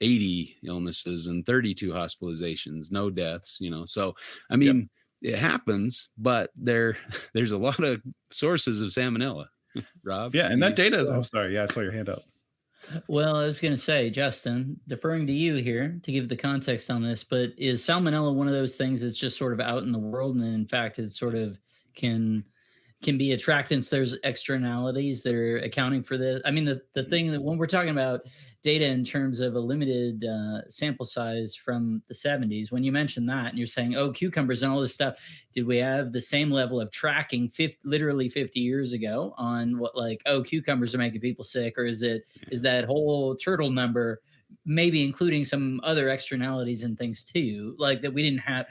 80 illnesses and 32 hospitalizations, no deaths, So, I mean, it happens, but there's a lot of sources of salmonella. Rob? Yeah, and that data is, oh, sorry. Yeah, I saw your hand up. Well, I was going to say, Justin, deferring to you here to give the context on this, but is salmonella one of those things that's just sort of out in the world, and in fact, it sort of can be attractants? There's externalities that are accounting for this. I mean, the thing that when we're talking about data in terms of a limited sample size from the 70s, when you mentioned that and you're saying, oh, cucumbers and all this stuff, did we have the same level of tracking literally 50 years ago on what, like, oh, cucumbers are making people sick? Or is that whole turtle number maybe including some other externalities and things too, like that we didn't have?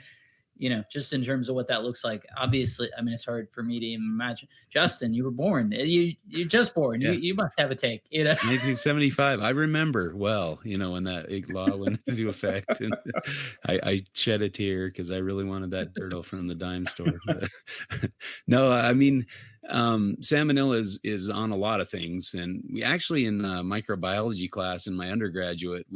Just in terms of what that looks like. Obviously, I mean, it's hard for me to even imagine. Justin, you were born. You're just born. Yeah. You must have a take. 1975. I remember well. When that law went into effect, and I shed a tear because I really wanted that turtle from the dime store. No, I mean, salmonella is on a lot of things, and we actually in the microbiology class in my undergraduate,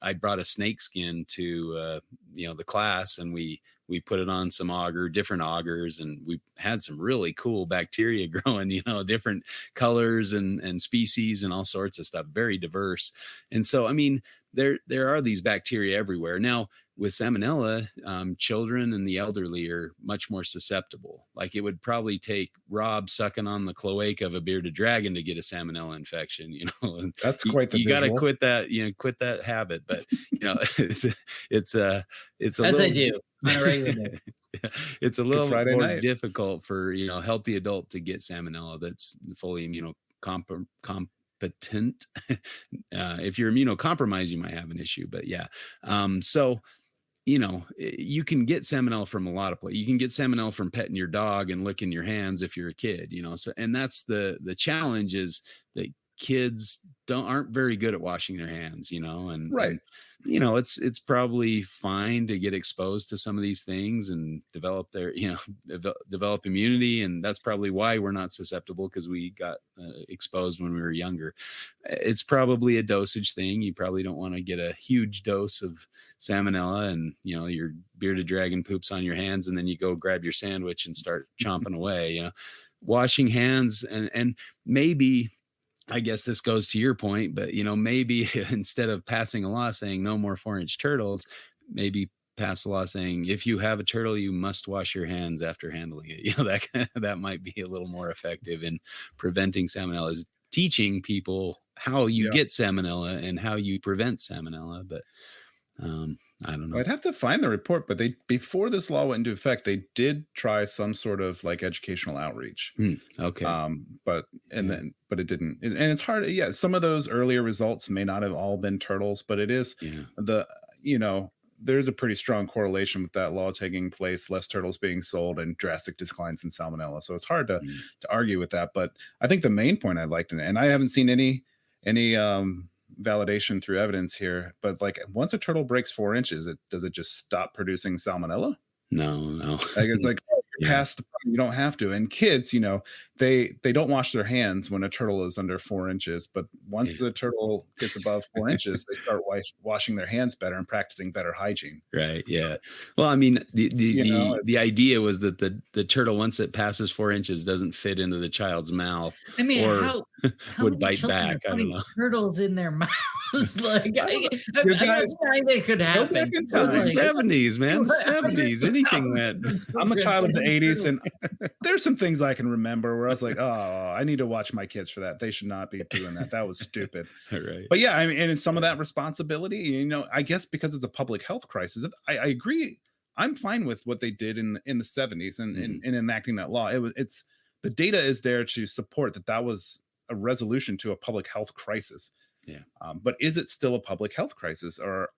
I brought a snake skin to the class, and we put it on some different augers, and we had some really cool bacteria growing, different colors and species and all sorts of stuff, very diverse. And so, I mean, there are these bacteria everywhere. Now, with salmonella, children and the elderly are much more susceptible. Like, it would probably take Rob sucking on the cloaca of a bearded dragon to get a salmonella infection. That's quite the you got to quit that habit. But it's a as little, I do on a regular day. It's a little more difficult for a healthy adult to get salmonella that's fully competent. If you're immunocompromised, you might have an issue. But yeah, so you can get salmonella from a lot of places. You can get salmonella from petting your dog and licking your hands if you're a kid, So, and that's the challenge, is that kids aren't very good at washing their hands, and right. And, it's probably fine to get exposed to some of these things and develop develop immunity. And that's probably why we're not susceptible, because we got exposed when we were younger. It's probably a dosage thing. You probably don't want to get a huge dose of salmonella and, your bearded dragon poops on your hands, and then you go grab your sandwich and start chomping away. Washing hands, and maybe, I guess this goes to your point, but maybe instead of passing a law saying no more 4-inch turtles, maybe pass a law saying if you have a turtle, you must wash your hands after handling it. That might be a little more effective in preventing salmonella, is teaching people how you get salmonella and how you prevent salmonella. But I don't know. I'd have to find the report, but before this law went into effect, they did try some sort of like educational outreach. Okay. But it didn't. And it's hard. Yeah. Some of those earlier results may not have all been turtles, but it is there's a pretty strong correlation with that law taking place, less turtles being sold and drastic declines in salmonella. So it's hard to argue with that. But I think the main point I liked, and I haven't seen any validation through evidence here, but like, once a turtle breaks 4 inches, does it just stop producing salmonella? No. Like, it's like, past the point, you don't have to. And kids, they don't wash their hands when a turtle is under 4 inches, but once the turtle gets above 4 inches, they start washing their hands better and practicing better hygiene. Right. Yeah. So, well, I mean, the idea was that the turtle, once it passes 4 inches, doesn't fit into the child's mouth. I mean, or how would bite back. I don't know. Turtles in their mouths. Like, I'm not saying they could happen. It was the 70s, man. The 70s. Anything that. I'm a child of the 80s, and there's some things I can remember where I was like, oh, I need to watch my kids for that. They should not be doing that. That was stupid. Right. But yeah, I mean, and it's some of that responsibility, I guess, because it's a public health crisis. I agree. I'm fine with what they did in the 70s and in enacting that law. It's the data is there to support that was a resolution to a public health crisis. Yeah. But is it still a public health crisis? Or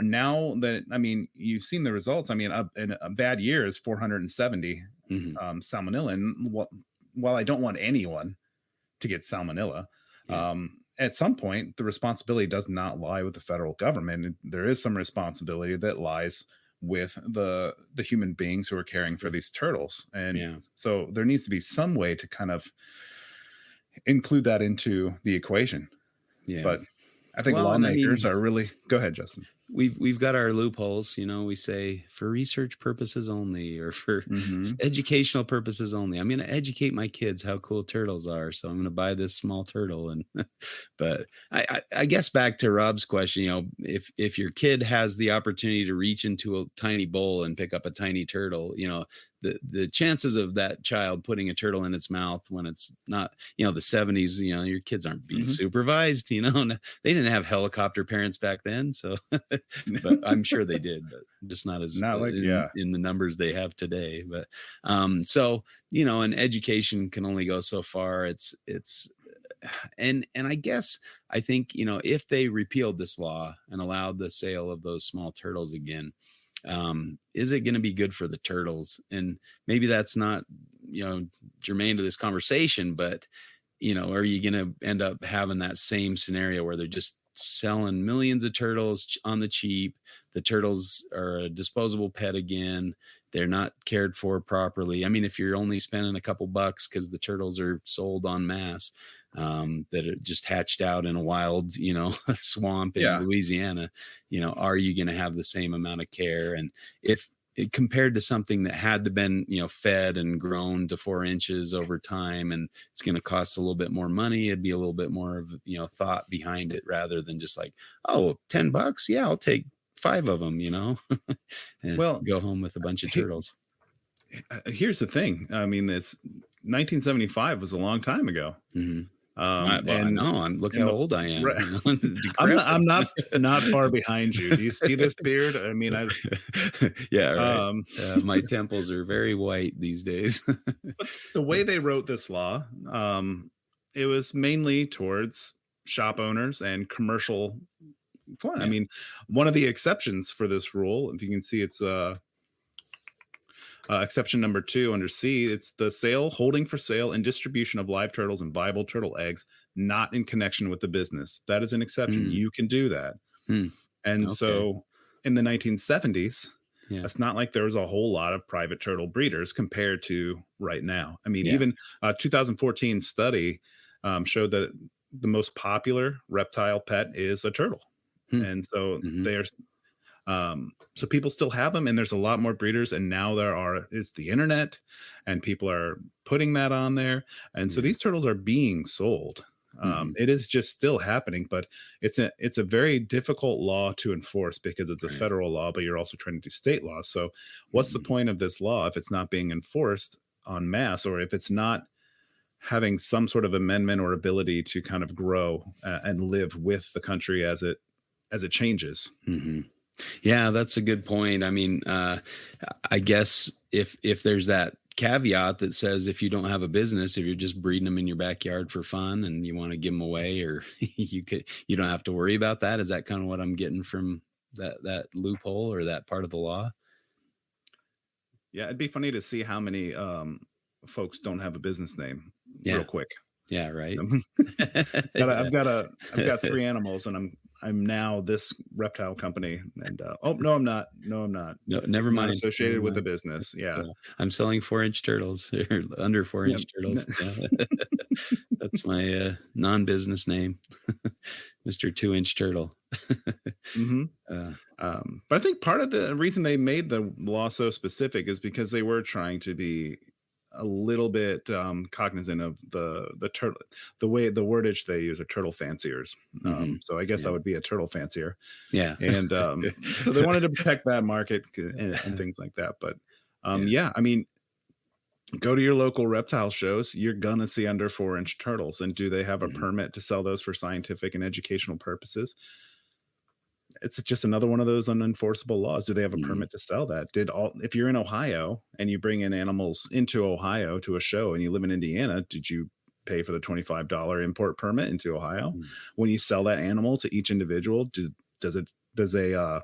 now that, I mean, you've seen the results. I mean, a bad year is 470 salmonella. And while I don't want anyone to get salmonella, at some point, the responsibility does not lie with the federal government. There is some responsibility that lies with the human beings who are caring for these turtles. And Yeah. so there needs to be some way to kind of include that into the equation. Yeah. But I think Well, and I lawmakers mean, are really, go ahead, Justin. we've got our loopholes. We say for research purposes only, or for Mm-hmm. educational purposes only. I'm going to educate my kids how cool turtles are, so I'm going to buy this small turtle. And but I guess back to Rob's question, if your kid has the opportunity to reach into a tiny bowl and pick up a tiny turtle, the chances of that child putting a turtle in its mouth when it's not, the 70s, your kids aren't being Mm-hmm. supervised. They didn't have helicopter parents back then, so but I'm sure they did, but just not as Not like, in the numbers they have today. But so and education can only go so far. It's and I guess I think if they repealed this law and allowed the sale of those small turtles again, is it going to be good for the turtles? And maybe that's not germane to this conversation, but are you going to end up having that same scenario where they're just selling millions of turtles on the cheap? The turtles are a disposable pet again. They're not cared for properly. I mean, if you're only spending a couple bucks because the turtles are sold en masse, that are just hatched out in a wild, swamp in Louisiana, are you going to have the same amount of care? And if compared to something that had to been, fed and grown to 4 inches over time, and it's going to cost a little bit more money, it'd be a little bit more of, thought behind it rather than just like, oh, $10. Yeah, I'll take 5 of them, and go home with a bunch of turtles. Here's the thing. I mean, it's 1975 was a long time ago. Mm-hmm. I know. Look how old I am. Right. I'm not far behind you. Do you see this beard? I mean, yeah, right. My temples are very white these days. But the way they wrote this law, it was mainly towards shop owners and commercial fun. Yeah. I mean, one of the exceptions for this rule, if you can see, it's exception number 2 under C. It's the sale, holding for sale, and distribution of live turtles and viable turtle eggs, not in connection with the business. That is an exception. You can do that. And so in the 1970s, it's not like there was a whole lot of private turtle breeders compared to right now. I mean, even a 2014 study showed that the most popular reptile pet is a turtle. And so they're so people still have them, and there's a lot more breeders, and now it's the internet, and people are putting that on there, and so these turtles are being sold. It is just still happening, but it's a very difficult law to enforce because it's a federal law, but you're also trying to do state laws. So what's the point of this law if it's not being enforced en masse, or if it's not having some sort of amendment or ability to kind of grow and live with the country as it changes? Yeah, that's a good point. I mean, I guess if there's that caveat that says if you don't have a business, if you're just breeding them in your backyard for fun and you want to give them away, or you don't have to worry about that. Is that kind of what I'm getting from that loophole or that part of the law? Yeah, it'd be funny to see how many folks don't have a business name real quick. Yeah, right. I've got 3 animals, and I'm now this reptile company, and no, I'm not. No, never mind. Not associated with a business. Yeah. I'm selling 4-inch turtles, or under 4-inch turtles. That's my non-business name, Mr. 2-inch turtle. But I think part of the reason they made the law so specific is because they were trying to be a little bit cognizant of the turtle, the wordage they use are turtle fanciers. So I guess I would be a turtle fancier. Yeah. And so they wanted to protect that market and things like that. But I mean, go to your local reptile shows, you're going to see under 4-inch turtles. And do they have a permit to sell those for scientific and educational purposes? It's just another one of those unenforceable laws. Do they have a permit to sell that? If you're in Ohio and you bring in animals into Ohio to a show and you live in Indiana, did you pay for the $25 import permit into Ohio? When you sell that animal to each individual, does a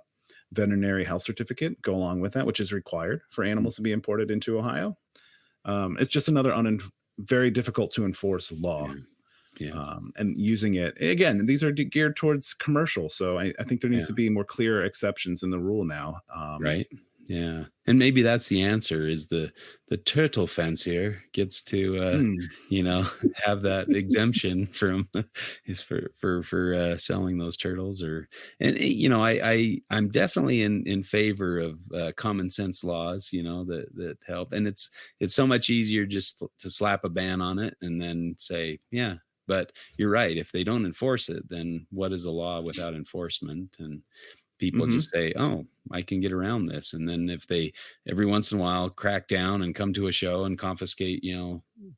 veterinary health certificate go along with that, which is required for animals to be imported into Ohio? It's just another very difficult to enforce law. and using it again. These are geared towards commercial, so I think there needs to be more clear exceptions in the rule now. Right. Yeah. And maybe that's the answer, is the turtle fancier gets to, have that exemption from is for selling those turtles. I'm definitely in favor of common sense laws, that help. And it's so much easier just to slap a ban on it and then say, yeah, but you're right. If they don't enforce it, then what is a law without enforcement? And people just say, oh, I can get around this. And then if they every once in a while crack down and come to a show and confiscate,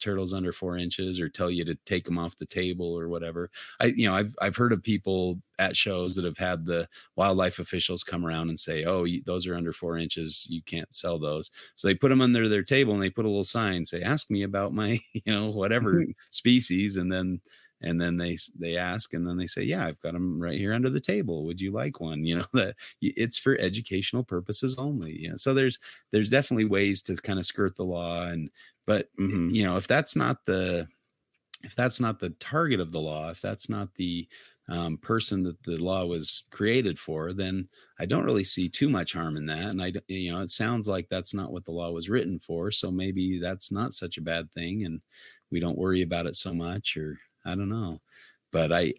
turtles under 4 inches, or tell you to take them off the table or whatever. I've heard of people at shows that have had the wildlife officials come around and say, oh, those are under 4 inches. You can't sell those. So they put them under their table and they put a little sign, say, ask me about my, whatever species. And then they ask, and then they say, yeah, I've got them right here under the table. Would you like one? That it's for educational purposes only. So there's definitely ways to kind of skirt the law. But if that's not the target of the law, if that's not the person that the law was created for, then I don't really see too much harm in that. And it sounds like that's not what the law was written for. So maybe that's not such a bad thing, and we don't worry about it so much, or I don't know. But I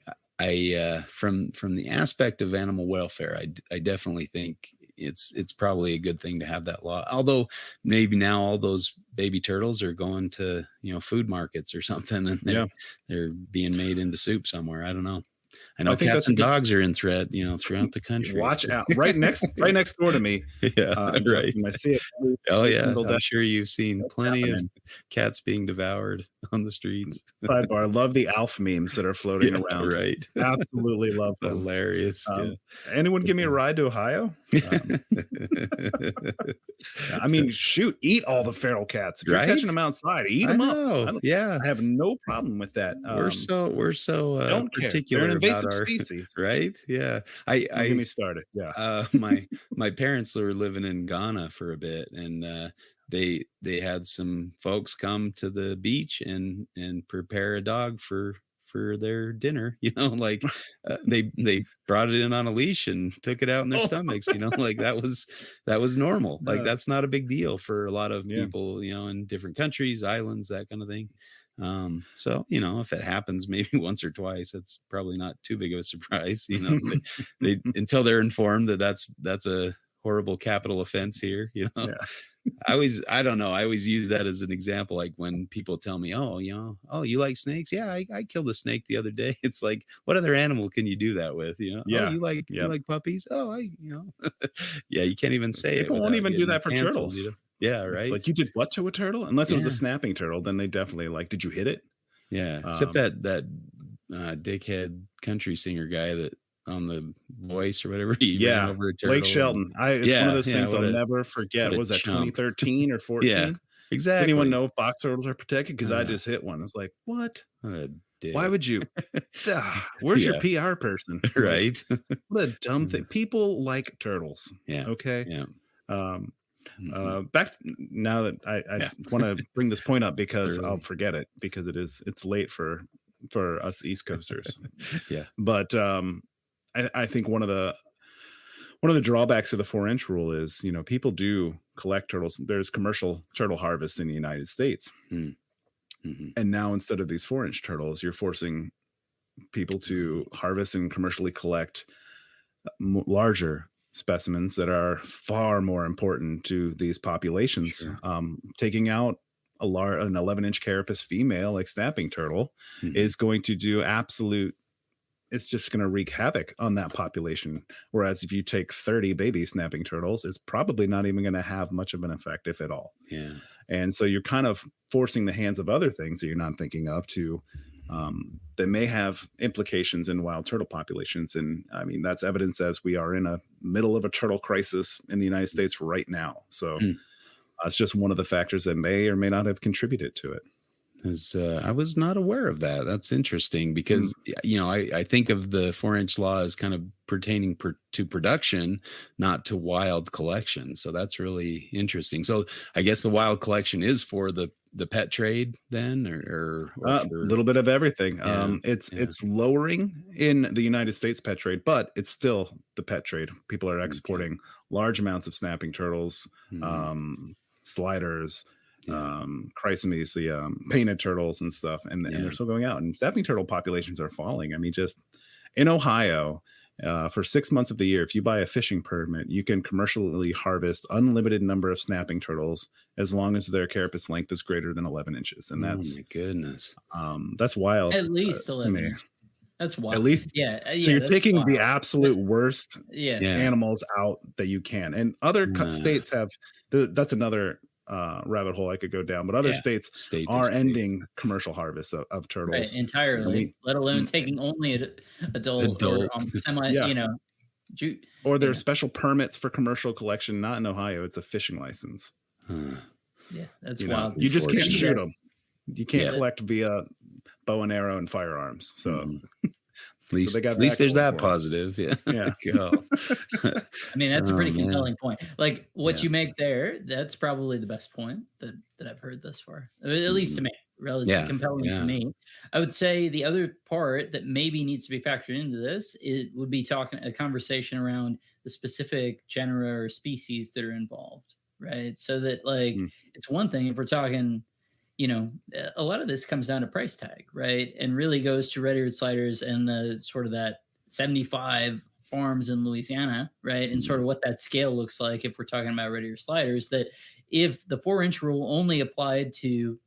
from the aspect of animal welfare, I definitely think it's probably a good thing to have that law. Although maybe now all those baby turtles are going to, food markets or something, and they're being made into soup somewhere. I don't know. I know cats and dogs are in threat, throughout the country. Watch out! Right next door to me. Yeah, right. I see it. Oh yeah, I'm sure you've seen plenty of cats being devoured on the streets. Sidebar: love the Alf memes that are floating around. Right, absolutely love them. Hilarious. Anyone give me a ride to Ohio? I mean, shoot, eat all the feral cats. If you're catching them outside, eat them up. I have no problem with that. We're so don't particular. They're an invasive species, right? Yeah. Get me started. Yeah. My parents were living in Ghana for a bit, and they had some folks come to the beach and prepare a dog for their dinner, they brought it in on a leash and took it out in their stomachs, like that was normal. Like that's not a big deal for a lot of people, in different countries, islands, that kind of thing. So, if it happens maybe once or twice, it's probably not too big of a surprise, they until they're informed that that's a horrible capital offense here, I always use that as an example. Like when people tell me, oh, you like snakes? Yeah, I killed a snake the other day. It's like, what other animal can you do that with? Yeah. Oh, you like puppies? Oh, yeah, you can't even say people won't even do that for canceled, turtles. Yeah, right. Like, you did what to a turtle? Unless it was a snapping turtle, then they definitely did you hit it? Yeah. Except that dickhead country singer guy that on The Voice or whatever. Yeah. Over a turtle. Blake Shelton. It's one of those things I'll never forget. Was that 2013 or 14? Yeah, exactly. Anyone know if box turtles are protected? Because I just hit one. It's like, what? Why would you? Where's your PR person? Right. What a dumb thing. People like turtles. Yeah. Okay. Yeah. Back now that I want to bring this point up because I'll forget it because it's late for us East Coasters. Yeah. But I think one of the drawbacks of the 4-inch rule is, people do collect turtles. There's commercial turtle harvest in the United States. Mm-hmm. And now instead of these 4-inch turtles, you're forcing people to harvest and commercially collect larger specimens that are far more important to these populations. Sure. Taking out an 11-inch carapace female like snapping turtle is going to do it's just going to wreak havoc on that population. Whereas if you take 30 baby snapping turtles, it's probably not even going to have much of an effect, if at all. Yeah. And so you're kind of forcing the hands of other things that you're not thinking of to that may have implications in wild turtle populations. And I mean, that's evidence as we are in a middle of a turtle crisis in the United States right now. So it's just one of the factors that may or may not have contributed to it. I was not aware of that. That's interesting because, I think of the 4-inch law as kind of pertaining to production, not to wild collection. So that's really interesting. So I guess the wild collection is for the the pet trade then, or A little bit of everything. Yeah, It's lowering in the United States pet trade, but it's still the pet trade. People are exporting large amounts of snapping turtles, sliders, chrysomes, the painted turtles and stuff, and they're still going out. And snapping turtle populations are falling. I mean, just in Ohio, for 6 months of the year, if you buy a fishing permit, you can commercially harvest unlimited number of snapping turtles as long as their carapace length is greater than 11 inches. And that's, oh my goodness, that's wild. At least 11 inches. That's wild. At least, yeah. So you're taking wild. the absolute worst Yeah. animals out that you can. And other states have, that's another rabbit hole I could go down, but other states are ending commercial harvests of turtles. Right, entirely, let alone taking only adult. Or semi, Yeah. you know. Or there's special permits for commercial collection. Not in Ohio. It's a fishing license. Yeah, that's wild. You just can't shoot them. You can't collect via bow and arrow and firearms. So at least there's that positive. Yeah. I mean, that's a pretty compelling point. Like what you make there, that's probably the best point that I've heard thus far, at least to me. Relatively compelling to me. I would say the other part that maybe needs to be factored into this, it would be a conversation around the specific genera or species that are involved, right? So that it's one thing if we're talking, a lot of this comes down to price tag, right? And really goes to red-eared sliders and the sort of that 75 farms in Louisiana, right? And sort of what that scale looks like if we're talking about red-eared sliders, that if the 4-inch rule only applied to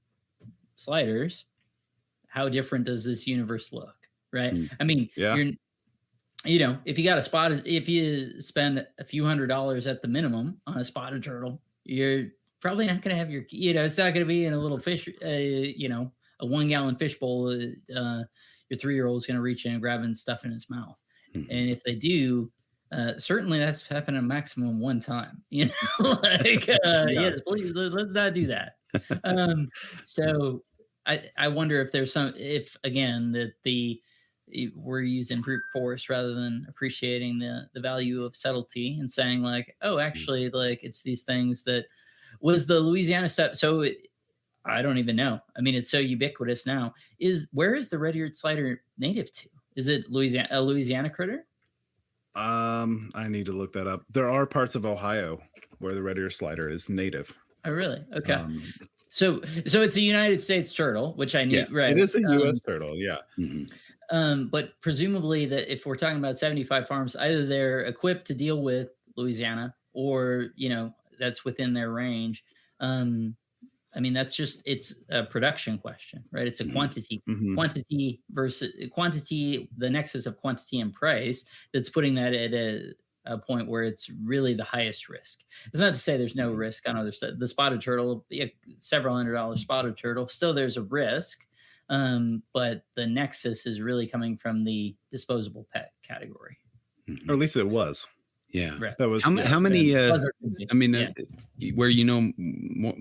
sliders, how different does this universe look, right? I mean, if you got a spotted, if you spend a few $100s at the minimum on a spotted turtle, you're probably not going to have it's not going to be in a little fish, a 1-gallon fish bowl. Your 3-year-old is going to reach in and grab and stuff in his mouth. And if they do, certainly that's happened a maximum one time, yes, please, let's not do that. So I wonder if there's again, that we're using brute force rather than appreciating the value of subtlety and saying actually, it's these things that was the Louisiana stuff. So I don't even know. I mean, it's so ubiquitous now. Where is the red-eared slider native to? Is it a Louisiana critter? I need to look that up. There are parts of Ohio where the red-eared slider is native. Oh, really? Okay. So it's a United States turtle, which I knew, right? It is a U.S. turtle, yeah. But presumably that if we're talking about 75 farms, either they're equipped to deal with Louisiana or, that's within their range. I mean, it's a production question, right? It's a quantity versus quantity, the nexus of quantity and price that's putting that at a point where it's really the highest risk. It's not to say there's no risk on other stuff. The spotted turtle, several $100 spotted turtle, still there's a risk. But the nexus is really coming from the disposable pet category. Or at least it was. Yeah. Right. That was how many I mean, where a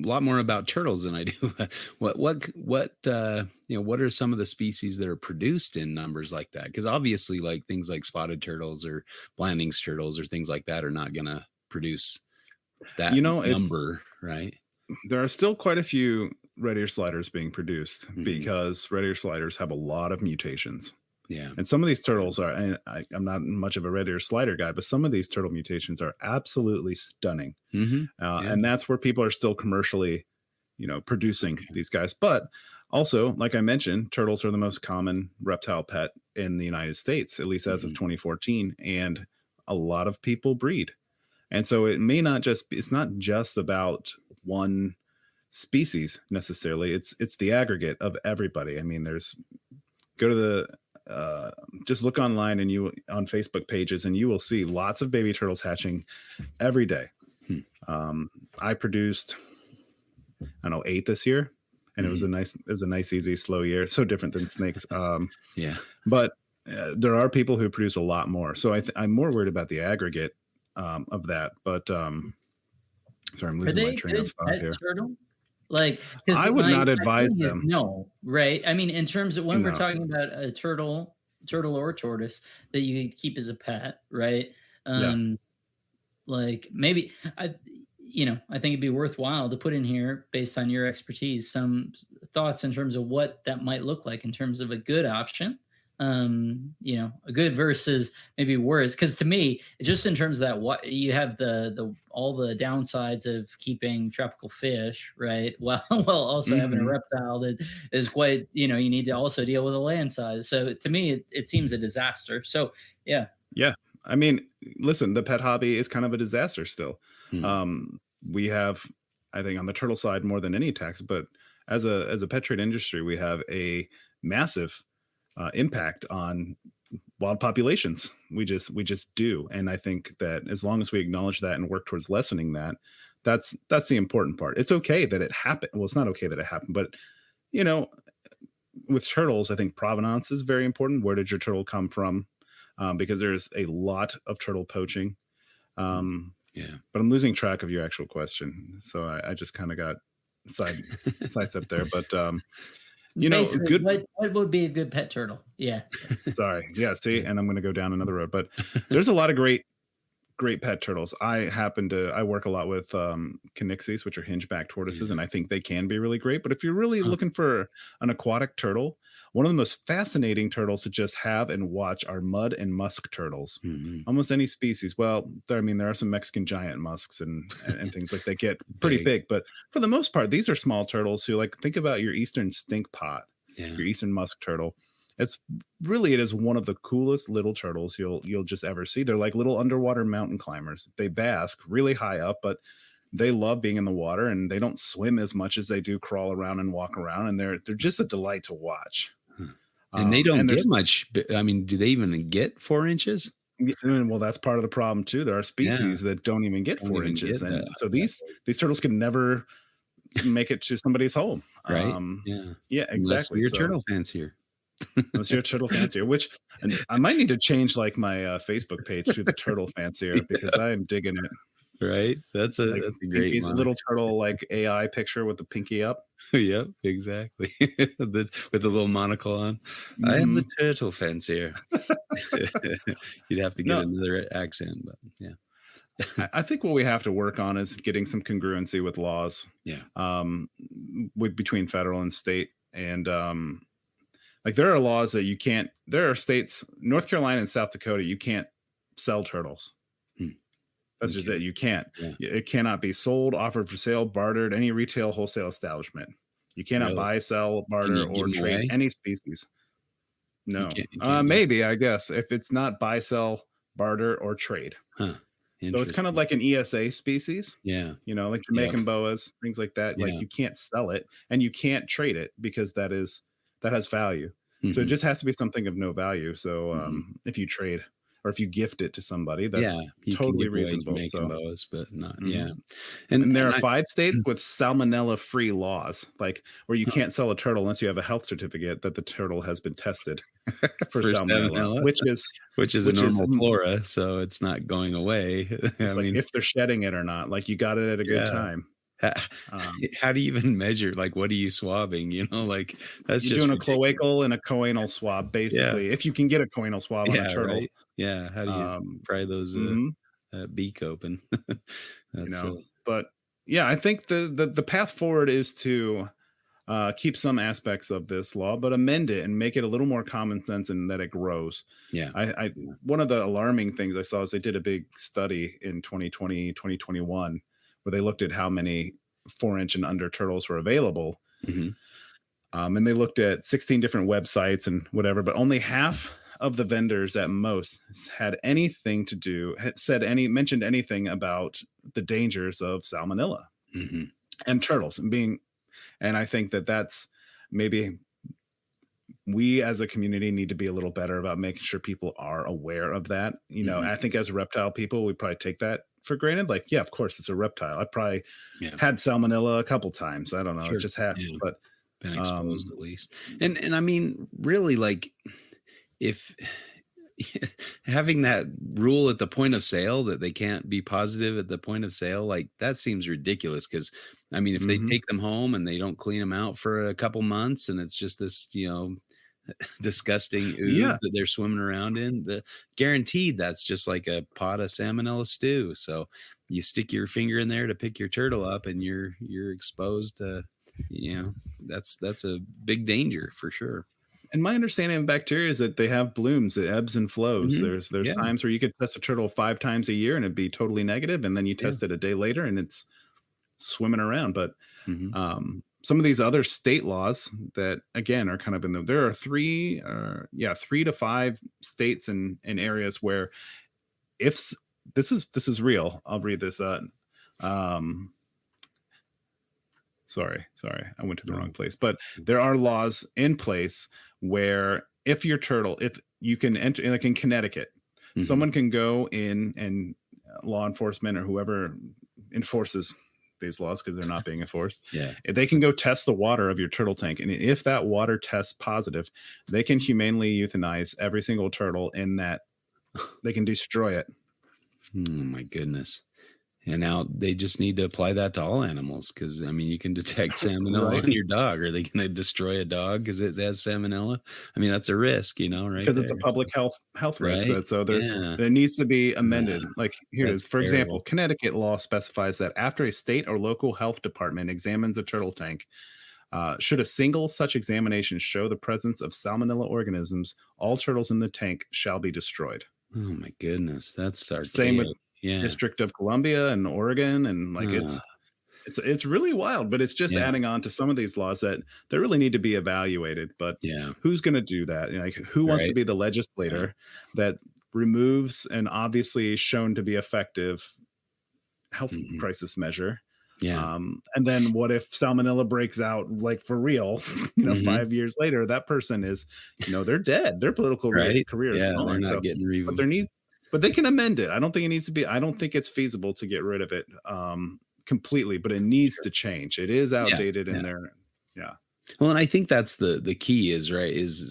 lot more about turtles than I do. what are some of the species that are produced in numbers like that? Because obviously things like spotted turtles or Blanding's turtles or things like that are not going to produce that number, right? There are still quite a few red-eared sliders being produced because red-eared sliders have a lot of mutations. Yeah. And some of these turtles are, and I'm not much of a red-eared slider guy, but some of these turtle mutations are absolutely stunning. And that's where people are still commercially, producing these guys. But also, like I mentioned, turtles are the most common reptile pet in the United States, at least as of 2014. And a lot of people breed. And so it's not just about one species necessarily. It's the aggregate of everybody. I mean, go to the, just look online and on Facebook pages, and you will see lots of baby turtles hatching every day. I produced, 8 this year, and it was a nice, easy, slow year. So different than snakes. But there are people who produce a lot more. So I'm more worried about the aggregate of that. But sorry, I'm losing my train of thought here. Turtle? I would not advise them. No, right? I mean, in terms of when we're talking about a turtle or tortoise that you keep as a pet, right? Maybe I think it'd be worthwhile to put in here, based on your expertise, some thoughts in terms of what that might look like in terms of a good option. A good versus maybe worse. Because to me, just in terms of that, what you have the all the downsides of keeping tropical fish, right? While also having a reptile that is quite, you need to also deal with a land size. So to me, it seems a disaster. So yeah. Yeah. I mean, listen, the pet hobby is kind of a disaster still. We have, I think, on the turtle side more than any tax, but as a pet trade industry, we have a massive impact on wild populations. We just do, and I think that as long as we acknowledge that and work towards lessening that, that's the important part. It's okay that it happened. Well, it's not okay that it happened, but with turtles, I think provenance is very important. Where did your turtle come from? Because there's a lot of turtle poaching. But I'm losing track of your actual question, so I just kind of got sidestepped there. But good. What would be a good pet turtle? Yeah. Sorry. Yeah. See, and I'm going to go down another road, but there's a lot of great pet turtles. I work a lot with canixies, which are hinge-back tortoises, and I think they can be really great. But if you're really looking for an aquatic turtle, one of the most fascinating turtles to just have and watch are mud and musk turtles. Almost any species. Well, there are some Mexican giant musks and things like that get pretty big, but for the most part, these are small turtles who, like, think about your eastern stink pot, your eastern musk turtle. It is one of the coolest little turtles you'll just ever see. They're like little underwater mountain climbers. They bask really high up, but they love being in the water, and they don't swim as much as they do crawl around and walk around. And they're just a delight to watch. And they don't get much. I mean, do they even get 4 inches? Well, that's part of the problem too. There are species that don't even get 4 inches, and so these turtles can never make it to somebody's home. Right? Yeah, exactly. Unless you're turtle fancier. Unless you're a turtle fancier, which I might need to change like my Facebook page to the turtle fancier because I am digging it. Right? That's a great little turtle like AI picture with the pinky up. Yep, exactly. With the little monocle on. I am the turtle fancier. You'd have to get another accent, but yeah. I think what we have to work on is getting some congruency with laws. Yeah. Between federal and state, and like there are laws that you can't. There are states, North Carolina and South Dakota, you can't sell turtles. That's just it. You can't. Yeah. It cannot be sold, offered for sale, bartered, any retail, wholesale establishment. You cannot buy, sell, barter, or trade any species. No. You can't maybe, I guess, if it's not buy, sell, barter, or trade. Huh. So it's kind of like an ESA species. Yeah. Like Jamaican boas, things like that. Yeah. Like you can't sell it and you can't trade it because that has value. So it just has to be something of no value. So if you trade or if you gift it to somebody, that's totally reasonable. Boas, but not, And there are 5 states with salmonella-free laws, like where you can't sell a turtle unless you have a health certificate that the turtle has been tested for salmonella, which is a normal flora, so it's not going away. It's like if they're shedding it or not, like you got it at a good time. How do you even measure? Like, what are you swabbing? Like that's you're just doing ridiculous. A cloacal and a choanal swab, basically. If you can get a choanal swab on a turtle, right? Yeah. How do you pry those beak open? But yeah, I think the path forward is to keep some aspects of this law, but amend it and make it a little more common sense and that it grows. Yeah. I one of the alarming things I saw is they did a big study in 2020, 2021, where they looked at how many 4-inch and under turtles were available. And they looked at 16 different websites and whatever, but only half of the vendors at most had mentioned anything about the dangers of salmonella and turtles and I think that's maybe we as a community need to be a little better about making sure people are aware of that. I think as reptile people, we probably take that for granted. Like, yeah, of course it's a reptile. I probably had salmonella a couple times. I don't know. Sure. It just happened, but been exposed at least. And I mean, really, like if having that rule at the point of sale that they can't be positive at the point of sale, like that seems ridiculous. Cause I mean, if they take them home and they don't clean them out for a couple months and it's just this, disgusting ooze that they're swimming around in, guaranteed that's just like a pot of salmonella stew. So you stick your finger in there to pick your turtle up, and you're exposed to, that's a big danger for sure. And my understanding of bacteria is that they have blooms, it ebbs and flows. Mm-hmm. There's times where you could test a turtle 5 times a year and it'd be totally negative, and then you test it a day later and it's swimming around. But some of these other state laws that again are kind of there are 3 to 5 states and areas where if this is real. I'll read this. Sorry, I went to the wrong place. But there are laws in place where if you can enter, like in Connecticut, someone can go in, and law enforcement or whoever enforces these laws, because they're not being enforced, they can go test the water of your turtle tank, and if that water tests positive, they can humanely euthanize every single turtle in that. They can destroy it. Oh my goodness. And now they just need to apply that to all animals, because I mean, you can detect salmonella in your dog. Are they going to destroy a dog because it has salmonella? I mean, that's a risk, right? Because it's a public health risk. Right? So there needs to be amended. Like here it is. For example, Connecticut law specifies that after a state or local health department examines a turtle tank, should a single such examination show the presence of salmonella organisms, all turtles in the tank shall be destroyed. Oh my goodness, that's archaic. Same with District of Columbia and Oregon, and like it's really wild, but it's just adding on to some of these laws that really need to be evaluated. But who's going to do that? Like, who wants to be the legislator that removes an obviously shown to be effective health crisis measure? And then what if salmonella breaks out, like for real, 5 years later, that person is, they're dead. Their political career is gone. They're not getting removed. But they can amend it. I don't think it needs to be. I don't think it's feasible to get rid of it completely, but it needs to change. It is outdated in there. Yeah. Well, and I think that's the key is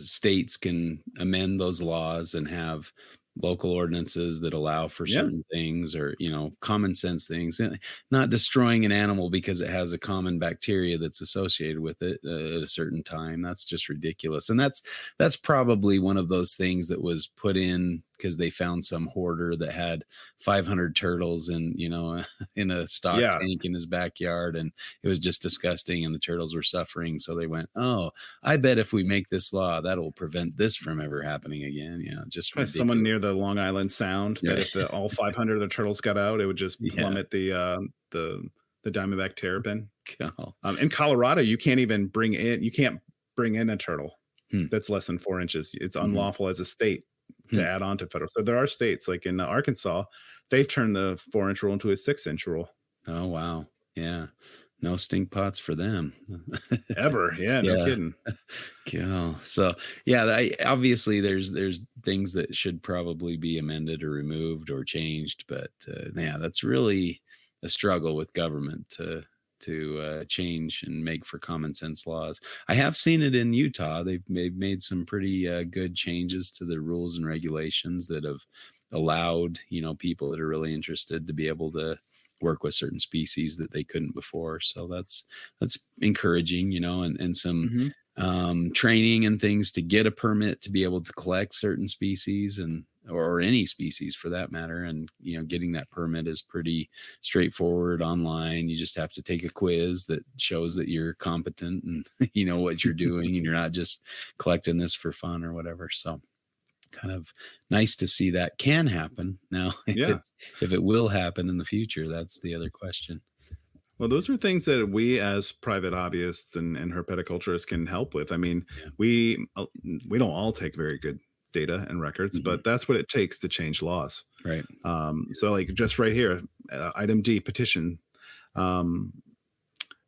states can amend those laws and have local ordinances that allow for certain things, or common sense things, and not destroying an animal because it has a common bacteria that's associated with it at a certain time. That's just ridiculous. And that's probably one of those things that was put in because they found some hoarder that had 500 turtles in in a stock tank in his backyard, and it was just disgusting, and the turtles were suffering. So they went, oh, I bet if we make this law, that'll prevent this from ever happening again. Just someone near the Long Island Sound that if all 500 of the turtles got out, it would just plummet the Diamondback terrapin. In Colorado, you can't bring in a turtle that's less than 4 inches. It's unlawful as a state to add on to federal. So there are states like in Arkansas, they've turned the 4-inch rule into a 6-inch rule. Oh, wow. Yeah. No stink pots for them. Ever. Yeah. No kidding. Cool. So obviously there's things that should probably be amended or removed or changed, but that's really a struggle with government to change and make for common sense laws. I have seen it in Utah. They've made some pretty good changes to the rules and regulations that have allowed, people that are really interested to be able to work with certain species that they couldn't before. So that's encouraging, and some training and things to get a permit to be able to collect certain species or any species for that matter. And, getting that permit is pretty straightforward online. You just have to take a quiz that shows that you're competent and you know what you're doing, and you're not just collecting this for fun or whatever. So kind of nice to see that can happen now. If it will happen in the future, that's the other question. Well, those are things that we as private hobbyists and herpetoculturists can help with. I mean, we don't all take very good data and records, but that's what it takes to change laws. Right. So like just right here, item D, petition.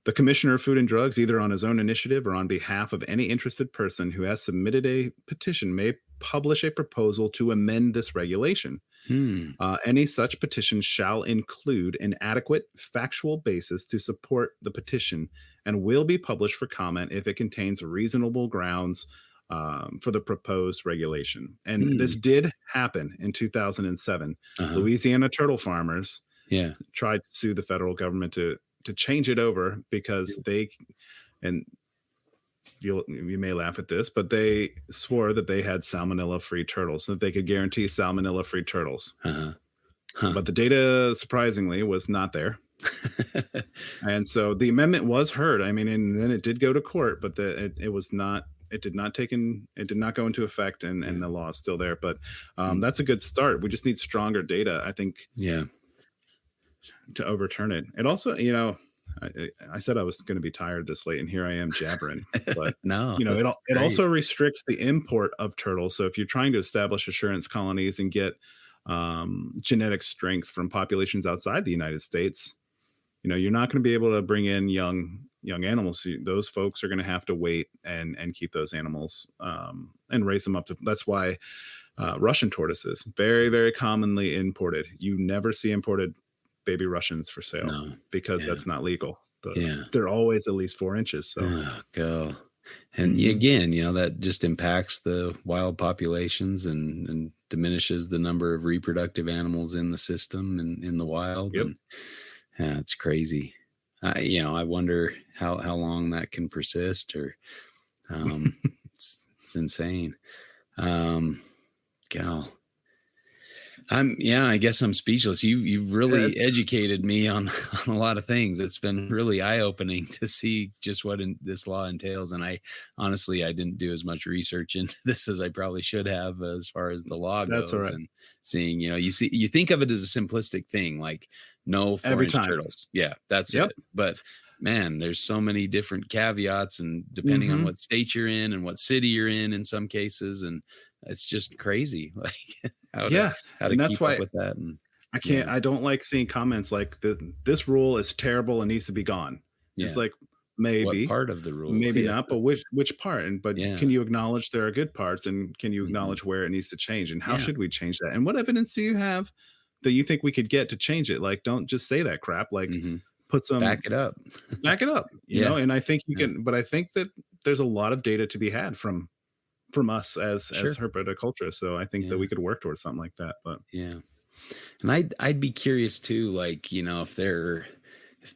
The Commissioner of Food and Drugs, either on his own initiative or on behalf of any interested person who has submitted a petition, may publish a proposal to amend this regulation. Any such petition shall include an adequate factual basis to support the petition and will be published for comment if it contains reasonable grounds for the proposed regulation. And this did happen in 2007. Louisiana turtle farmers tried to sue the federal government to change it over because you may laugh at this, but they swore that they had salmonella-free turtles, that they could guarantee salmonella-free turtles. but the data surprisingly was not there. And so the amendment was heard. I mean, and then it did go to court, but it was not. It did not go into effect, and the law is still there. But that's a good start. We just need stronger data, I think. Yeah. To overturn it. It also, I said I was going to be tired this late, and here I am jabbering. But no, it also restricts the import of turtles. So if you're trying to establish assurance colonies and get genetic strength from populations outside the United States, you're not going to be able to bring in young animals. Those folks are going to have to wait and keep those animals and raise them up to. That's why Russian tortoises very, very commonly imported. You never see imported baby Russians for sale because that's not legal. They're always at least 4 inches. So go. And again, that just impacts the wild populations and diminishes the number of reproductive animals in the system and in the wild. Yep. And, it's crazy. I wonder how long that can persist, or it's insane. I guess I'm speechless. You've really educated me on a lot of things. It's been really eye-opening to see just what this law entails. And I didn't do as much research into this as I probably should have as far as the law goes. Right. And seeing, you think of it as a simplistic thing, like no 4-inch turtles. Yeah, that's it. But man, there's so many different caveats, and depending on what state you're in and what city you're in some cases, and it's just crazy. Like how to keep up with that. And I don't like seeing comments like this rule is terrible and needs to be gone. It's like, maybe what part of the rule, maybe not, but which part? Can you acknowledge there are good parts, and can you acknowledge where it needs to change, and how should we change that? And what evidence do you have that you think we could get to change it? Like, don't just say that crap. Like, put some back it up, you know? And I think you can, but I think that there's a lot of data to be had from us as herpetoculturists. So I think that we could work towards something like that. But and I'd be curious too, like, if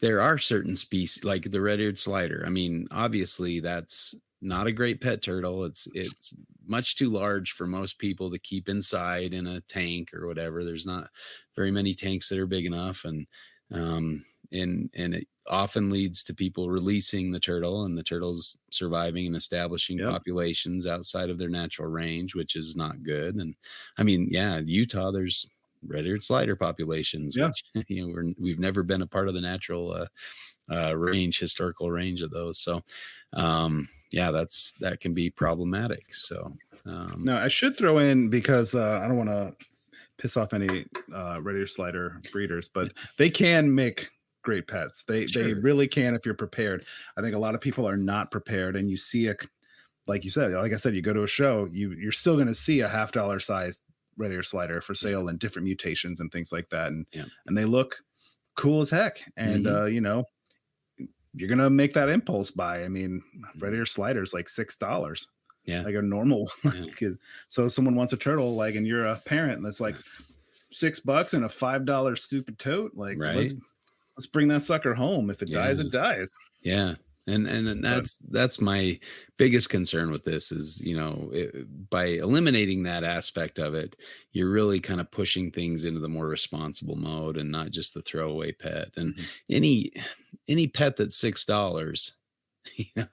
there are certain species like the red-eared slider. I mean, obviously that's not a great pet turtle. It's much too large for most people to keep inside in a tank or whatever. There's not very many tanks that are big enough, and it often leads to people releasing the turtle, and the turtle's surviving and establishing populations outside of their natural range, which is not good. And I mean, Utah, there's red-eared slider populations, which we've never been a part of the natural historical range of those. So that can be problematic. So no, I should throw in, because I don't want to piss off any red-eared slider breeders, but they can make great pets. They really can if you're prepared. I think a lot of people are not prepared, and you see like I said, you go to a show, you're still going to see a $50 size red-eared slider for sale and different mutations and things like that, and they look cool as heck. And you're gonna make that impulse buy. I mean, red-eared slider's like $6. Like a normal. So if someone wants a turtle, like, and you're a parent, and that's like $6 and a $5 stupid tote. Like, let's bring that sucker home. If it dies, it dies. Yeah. And that's my biggest concern with this is, by eliminating that aspect of it, you're really kind of pushing things into the more responsible mode and not just the throwaway pet. And any pet that's $6,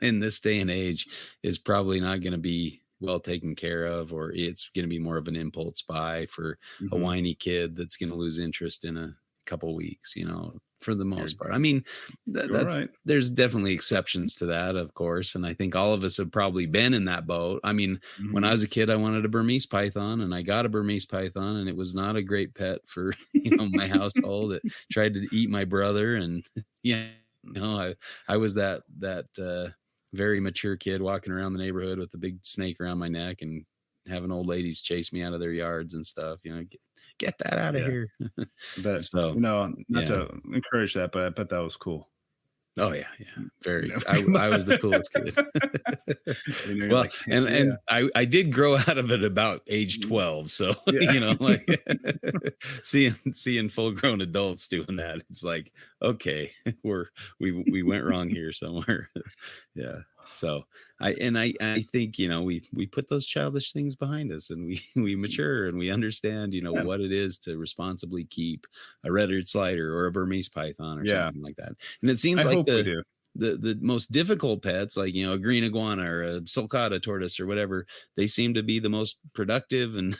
in this day and age is probably not going to be well taken care of, or it's going to be more of an impulse buy for a whiny kid that's going to lose interest in a couple weeks, for the most part. I mean, there's definitely exceptions to that, of course. And I think all of us have probably been in that boat. I mean, when I was a kid, I wanted a Burmese python, and I got a Burmese python, and it was not a great pet for, my household. It tried to eat my brother, and I was that very mature kid walking around the neighborhood with a big snake around my neck and having old ladies chase me out of their yards and stuff. Get that out of here. But not to encourage that, but I bet that was cool. Oh yeah. Very. I was the coolest kid. Well, and I did grow out of it about age 12. So like seeing full grown adults doing that, it's like, okay, we went wrong here somewhere. Yeah. So I think, we put those childish things behind us, and we mature, and we understand, what it is to responsibly keep a red-eared slider or a Burmese python or something like that. And it seems like we do. The most difficult pets, like, a green iguana or a sulcata tortoise or whatever, they seem to be the most productive, and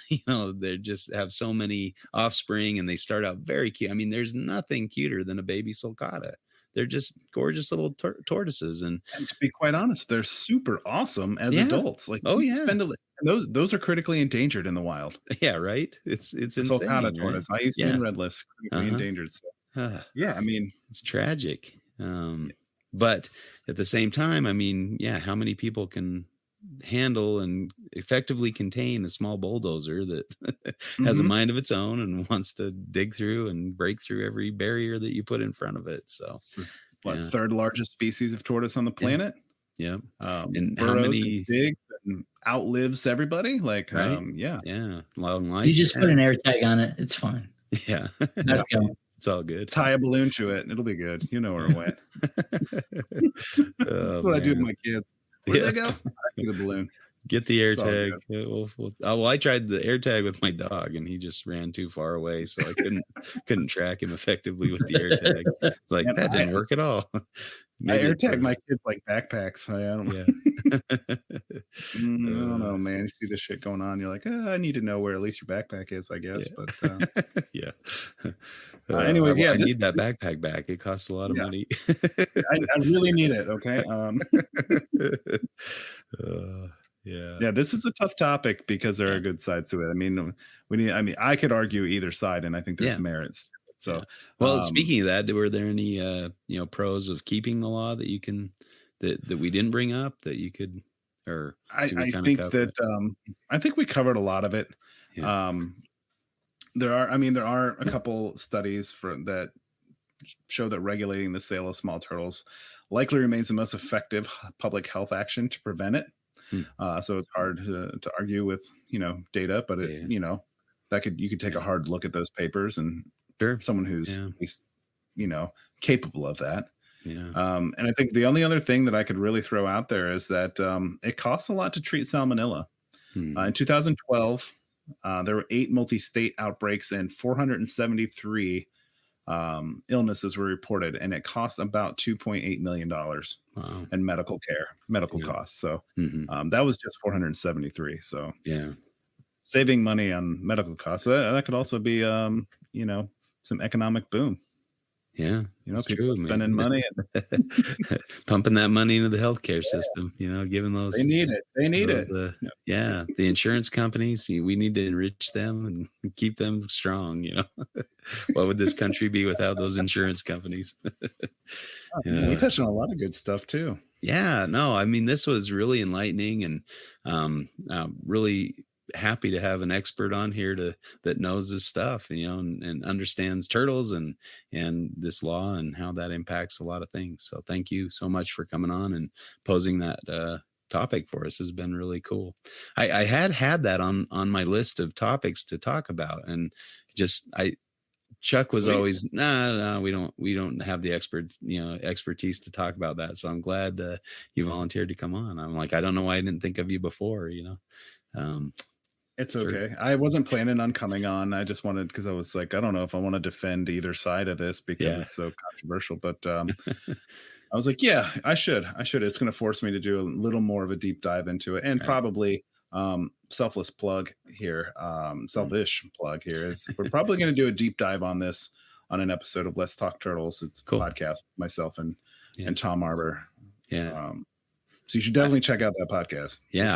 they just have so many offspring, and they start out very cute. I mean, there's nothing cuter than a baby sulcata. They're just gorgeous little tortoises, and to be quite honest, they're super awesome as adults. Like, those are critically endangered in the wild. Yeah, right. It's insane. Sulcata tortoise, IUCN and red list, critically endangered. So, I mean, it's tragic. But at the same time, I mean, how many people can handle and effectively contain a small bulldozer that has a mind of its own and wants to dig through and break through every barrier that you put in front of it? So, third largest species of tortoise on the planet? Yeah. And how many digs and outlives everybody? Like, right? Long life. You just put an air tag on it. It's fine. Yeah. Let's go. It's all good. Tie a balloon to it, and it'll be good. You know where it went. That's what I do with my kids. Where'd they go? I see the balloon. Get the air tag. Well, I tried the air tag with my dog, and he just ran too far away, so I couldn't track him effectively with the air tag. It's like, that didn't work at all. I air tag my kids like backpacks. I don't know, man. You see this shit going on, you're like, I need to know where at least your backpack is, I guess. But anyways, I need that backpack back. It costs a lot of money. I really need it. Okay. This is a tough topic because there are good sides to it. I mean, I could argue either side, and I think there's merits. So, well, speaking of that, were there any pros of keeping the law that you can that we didn't bring up that you could, or I think we covered a lot of it. Yeah. There are a couple studies that show that regulating the sale of small turtles likely remains the most effective public health action to prevent it. So it's hard to argue with data, but you could take a hard look at those papers and someone who's at least capable of that. And I think the only other thing that I could really throw out there is that it costs a lot to treat salmonella. In 2012, there were 8 multi-state outbreaks and 473 illnesses were reported, and it cost about $2.8 million in medical costs. So that was just 473. So saving money on medical costs, that could also be some economic boom. Yeah, people spending money and pumping that money into the healthcare system. Giving those, they need it. The insurance companies, we need to enrich them and keep them strong. What would this country be without those insurance companies? We touched on a lot of good stuff too. Yeah, no, I mean, this was really enlightening, and really happy to have an expert on here that knows this stuff, and understands turtles and this law and how that impacts a lot of things. So thank you so much for coming on and posing that topic for us. Has been really cool. I had that on my list of topics to talk about, and Chuck was always, no, we don't have the expertise to talk about that. So I'm glad you volunteered to come on. I'm like, I don't know why I didn't think of you before, It's okay. I wasn't planning on coming on. I just wanted, because I was like, I don't know if I want to defend either side of this because it's so controversial. But I was like, I should. It's going to force me to do a little more of a deep dive into it, and probably selfish plug here is we're probably going to do a deep dive on this on an episode of Let's Talk Turtles. It's a podcast, myself and Tom Arbor. So you should definitely check out that podcast. Yeah,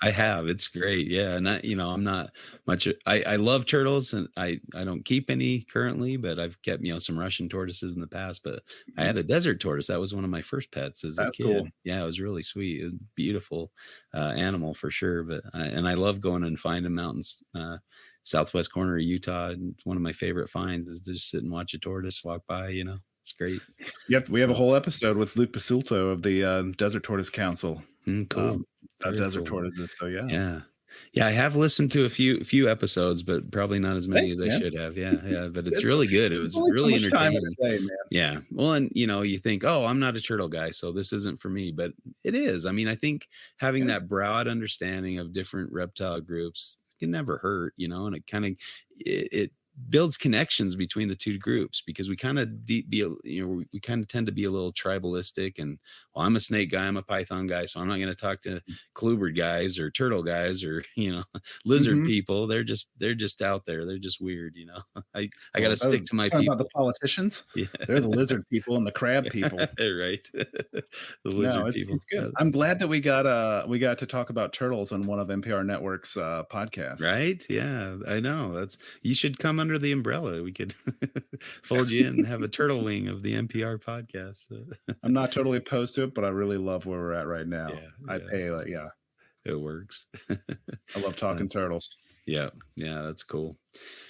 I have. It's great. Yeah. And I'm not much. I love turtles, and I don't keep any currently, but I've kept, some Russian tortoises in the past. But I had a desert tortoise. That was one of my first pets as a kid. Cool. Yeah, it was really sweet. It was a beautiful animal for sure. But I love going and finding mountains, southwest corner of Utah. And one of my favorite finds is to just sit and watch a tortoise walk by, It's great. We have a whole episode with Luke Basulto of the Desert Tortoise Council. Cool. Desert tortoises. So yeah. Yeah, I have listened to a few episodes, but probably not as many Thanks, as I man. should have. Yeah, but it's really good. It There's was only so really much time in entertaining. a day, man. Yeah. Well, and you think, oh, I'm not a turtle guy, so this isn't for me, but it is. I mean, I think having Yeah. that broad understanding of different reptile groups can never hurt, and it kind of it builds connections between the two groups, because we kind of we kind of tend to be a little tribalistic, and well, I'm a snake guy, I'm a python guy, so I'm not going to talk to colubrid guys or turtle guys or lizard people. They're just out there, they're just weird. I got to stick to my people. About the politicians, they're the lizard people and the crab people. Right. The lizard people. It's good. I'm glad that we got to talk about turtles on one of NPR Network's podcasts. Right? Yeah, I know. You should come under the umbrella. We could fold you in and have a turtle wing of the NPR podcast. I'm not totally opposed to it, but I really love where we're at right now. I pay it works. I love talking turtles. Yeah, that's cool.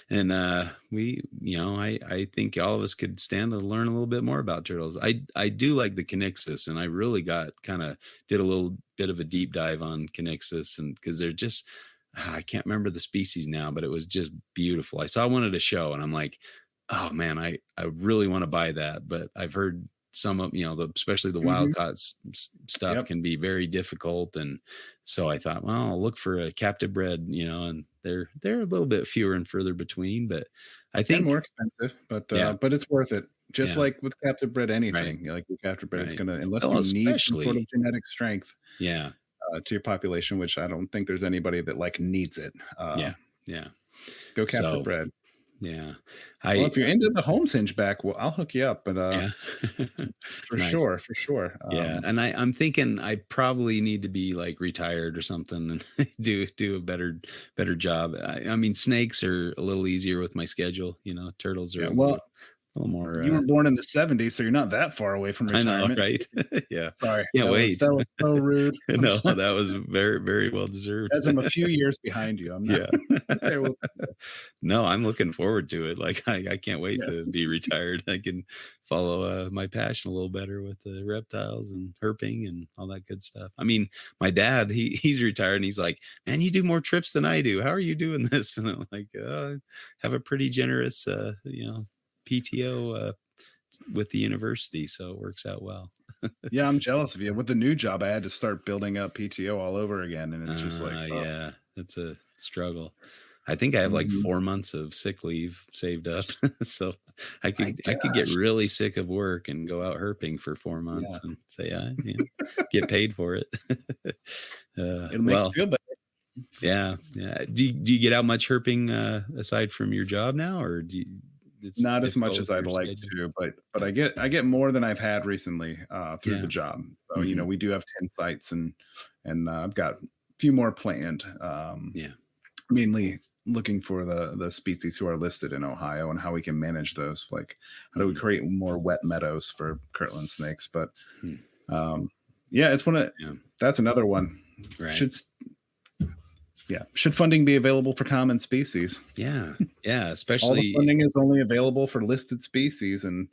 And I think all of us could stand to learn a little bit more about turtles. I do like the Conyxus, and I really did a little bit of a deep dive on Conyxus, and because they're just, I can't remember the species now, but it was just beautiful. I saw one at a show and I'm like, oh man, I really want to buy that. But I've heard some of, especially the wild caught stuff can be very difficult. And so I thought, well, I'll look for a captive bred, and they're a little bit fewer and further between, but I think more expensive, but it's worth it. Just like with captive bred anything, like your captive bred is going to, unless you need some sort of genetic strength. Yeah. To your population, which I don't think there's anybody that needs it. Go captive bred. Yeah. Well, if you're into the Holmes hingeback, well, I'll hook you up. But for sure. Yeah, and I'm thinking I probably need to be retired or something and do a better job. I mean, snakes are a little easier with my schedule. Turtles are a little more. You were born in the 70s, so you're not that far away from retirement. I know, right? Yeah. Sorry. Can't wait. That was so rude. No, that was very, very well deserved. As I'm a few years behind you. I'm not. No, I'm looking forward to it. I can't wait to be retired. I can follow my passion a little better with the reptiles and herping and all that good stuff. I mean, my dad, he's retired, and he's like, man, you do more trips than I do. How are you doing this? And I'm like, have a pretty generous, PTO with the university, so it works out well. Yeah, I'm jealous of you. With the new job, I had to start building up PTO all over again, and it's just yeah, it's a struggle. I think I have 4 months of sick leave saved up, so I could get really sick of work and go out herping for 4 months and say, get paid for it. It'll make you feel better. Yeah. Do you get out much herping aside from your job now, or do you? It's not as much as I'd like to, but I get more than I've had recently through the job. So we do have 10 sites, and I've got a few more planned. Mainly looking for the species who are listed in Ohio and how we can manage those. How do we create more wet meadows for Kirtland snakes? But it's one of that's another one. Right. Should funding be available for common species? Yeah, especially all the funding is only available for listed species, and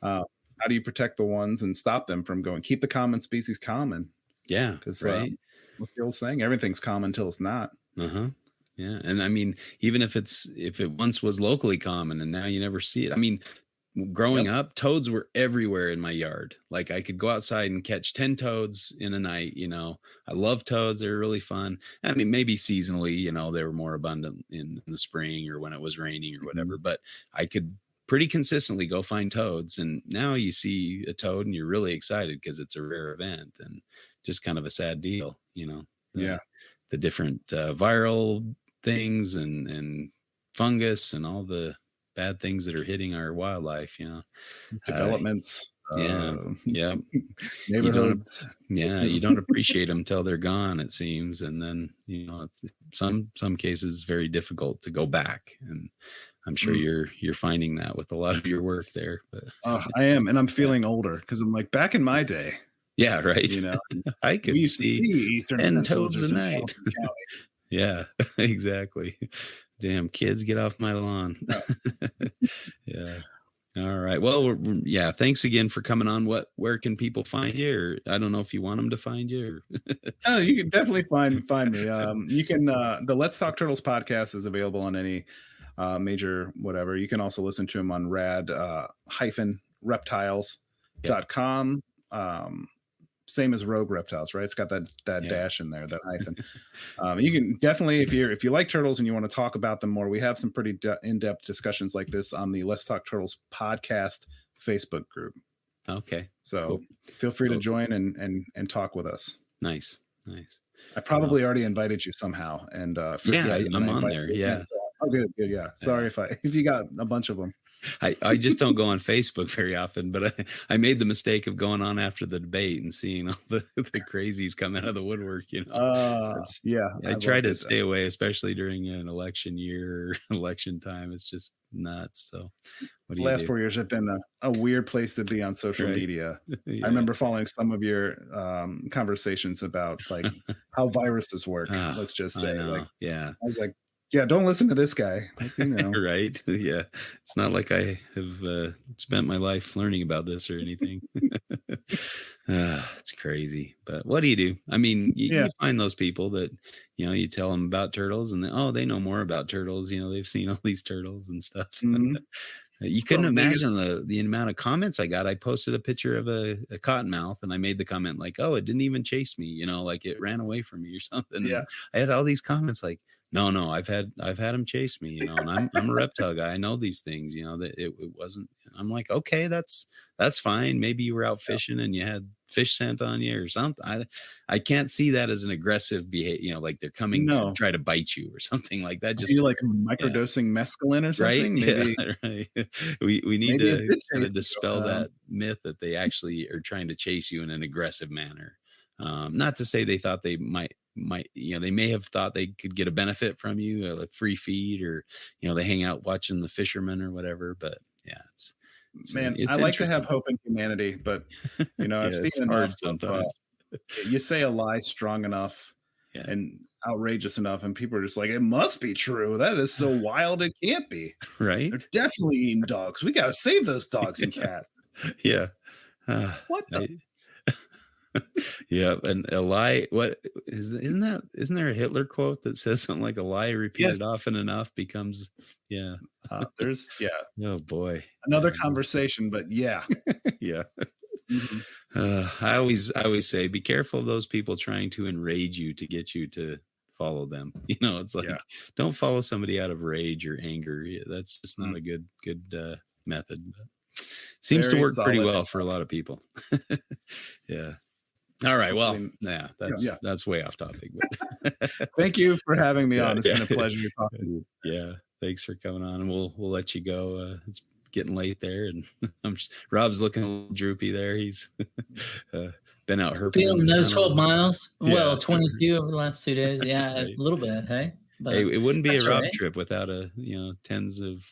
how do you protect the ones and stop them from going? Keep the common species common. Yeah, because what's the old saying? Everything's common until it's not. Yeah, and I mean, even if it once was locally common and now you never see it. I mean, growing up, toads were everywhere in my yard. I could go outside and catch 10 toads in a night. I love toads. They're really fun. I mean, maybe seasonally, they were more abundant in the spring or when it was raining or whatever, but I could pretty consistently go find toads. And now you see a toad and you're really excited because it's a rare event, and just kind of a sad deal, the different viral things and fungus and all the bad things that are hitting our wildlife, developments. Neighborhoods. You don't appreciate them till they're gone, it seems. And then, it's some cases it's very difficult to go back. And I'm sure you're finding that with a lot of your work there. But I am, and I'm feeling older because I'm back in my day. Yeah, right. I could see eastern 10 toads a night. Yeah, exactly. Damn kids, get off my lawn. Yeah. All right. Well, yeah. Thanks again for coming on. Where can people find you? Or I don't know if you want them to find you. Or... Oh, you can definitely find me. You can the Let's Talk Turtles podcast is available on any major whatever. You can also listen to them on rad-reptiles.com. Same as Rogue Reptiles, right? It's got that dash in there, that hyphen. You can definitely, if you like turtles and you want to talk about them more, we have some pretty in-depth discussions like this on the Let's Talk Turtles podcast Facebook group. Okay. So feel free to join and talk with us. Nice. I probably already invited you somehow, and I'm on there. Yeah. Oh, good. Yeah. Sorry if you got a bunch of them. I just don't go on Facebook very often, but I made the mistake of going on after the debate and seeing all the crazies come out of the woodwork. I try to stay away, especially during an election year or election time. It's just nuts. So the last 4 years have been a weird place to be on social media. Yeah. I remember following some of your conversations about like how viruses work. Let's just say, I was like, yeah, don't listen to this guy. Right. Yeah. It's not like I have spent my life learning about this or anything. It's crazy. But what do you do? I mean, you find those people that, you tell them about turtles and they know more about turtles. They've seen all these turtles and stuff. Mm-hmm. You couldn't imagine the amount of comments I got. I posted a picture of a cottonmouth and I made the comment like, oh, it didn't even chase me, like it ran away from me or something. Yeah. And I had all these comments like, no, I've had him chase me, and I'm a reptile guy. I know these things, that it wasn't. I'm like, okay, that's fine. Maybe you were out fishing and you had fish scent on you or something. I can't see that as an aggressive behavior, like they're coming to try to bite you or something like that. Just like microdosing mescaline or something. Right? Maybe right. We need to kind of dispel that myth that they actually are trying to chase you in an aggressive manner. Not to say they thought they might they may have thought they could get a benefit from you, a free feed, or they hang out watching the fishermen or whatever. But it's I like to have hope in humanity, but I've seen enough sometimes. You say a lie strong enough and outrageous enough, and people are just like, it must be true. That is so wild, it can't be. Right? They're definitely eating dogs. We got to save those dogs and cats. Yeah. What the? Yeah, and a lie. What isn't there a Hitler quote that says something like a lie repeated often enough becomes there's oh boy, another conversation, but yeah. Mm-hmm. I always say be careful of those people trying to enrage you to get you to follow them. It's like don't follow somebody out of rage or anger. That's just not a good method, but seems to work pretty well for a lot of people. Yeah. All right. Well, that's way off topic. But thank you for having me on. It's been a pleasure talking to you. Yeah. Thanks for coming on, and we'll let you go. It's getting late there, and Rob's looking a little droopy there. He's been out herping. Feeling those 12 miles. Well, 22 over the last 2 days. Yeah, right. A little bit. Hey. But hey, it wouldn't be a Rob trip without tens of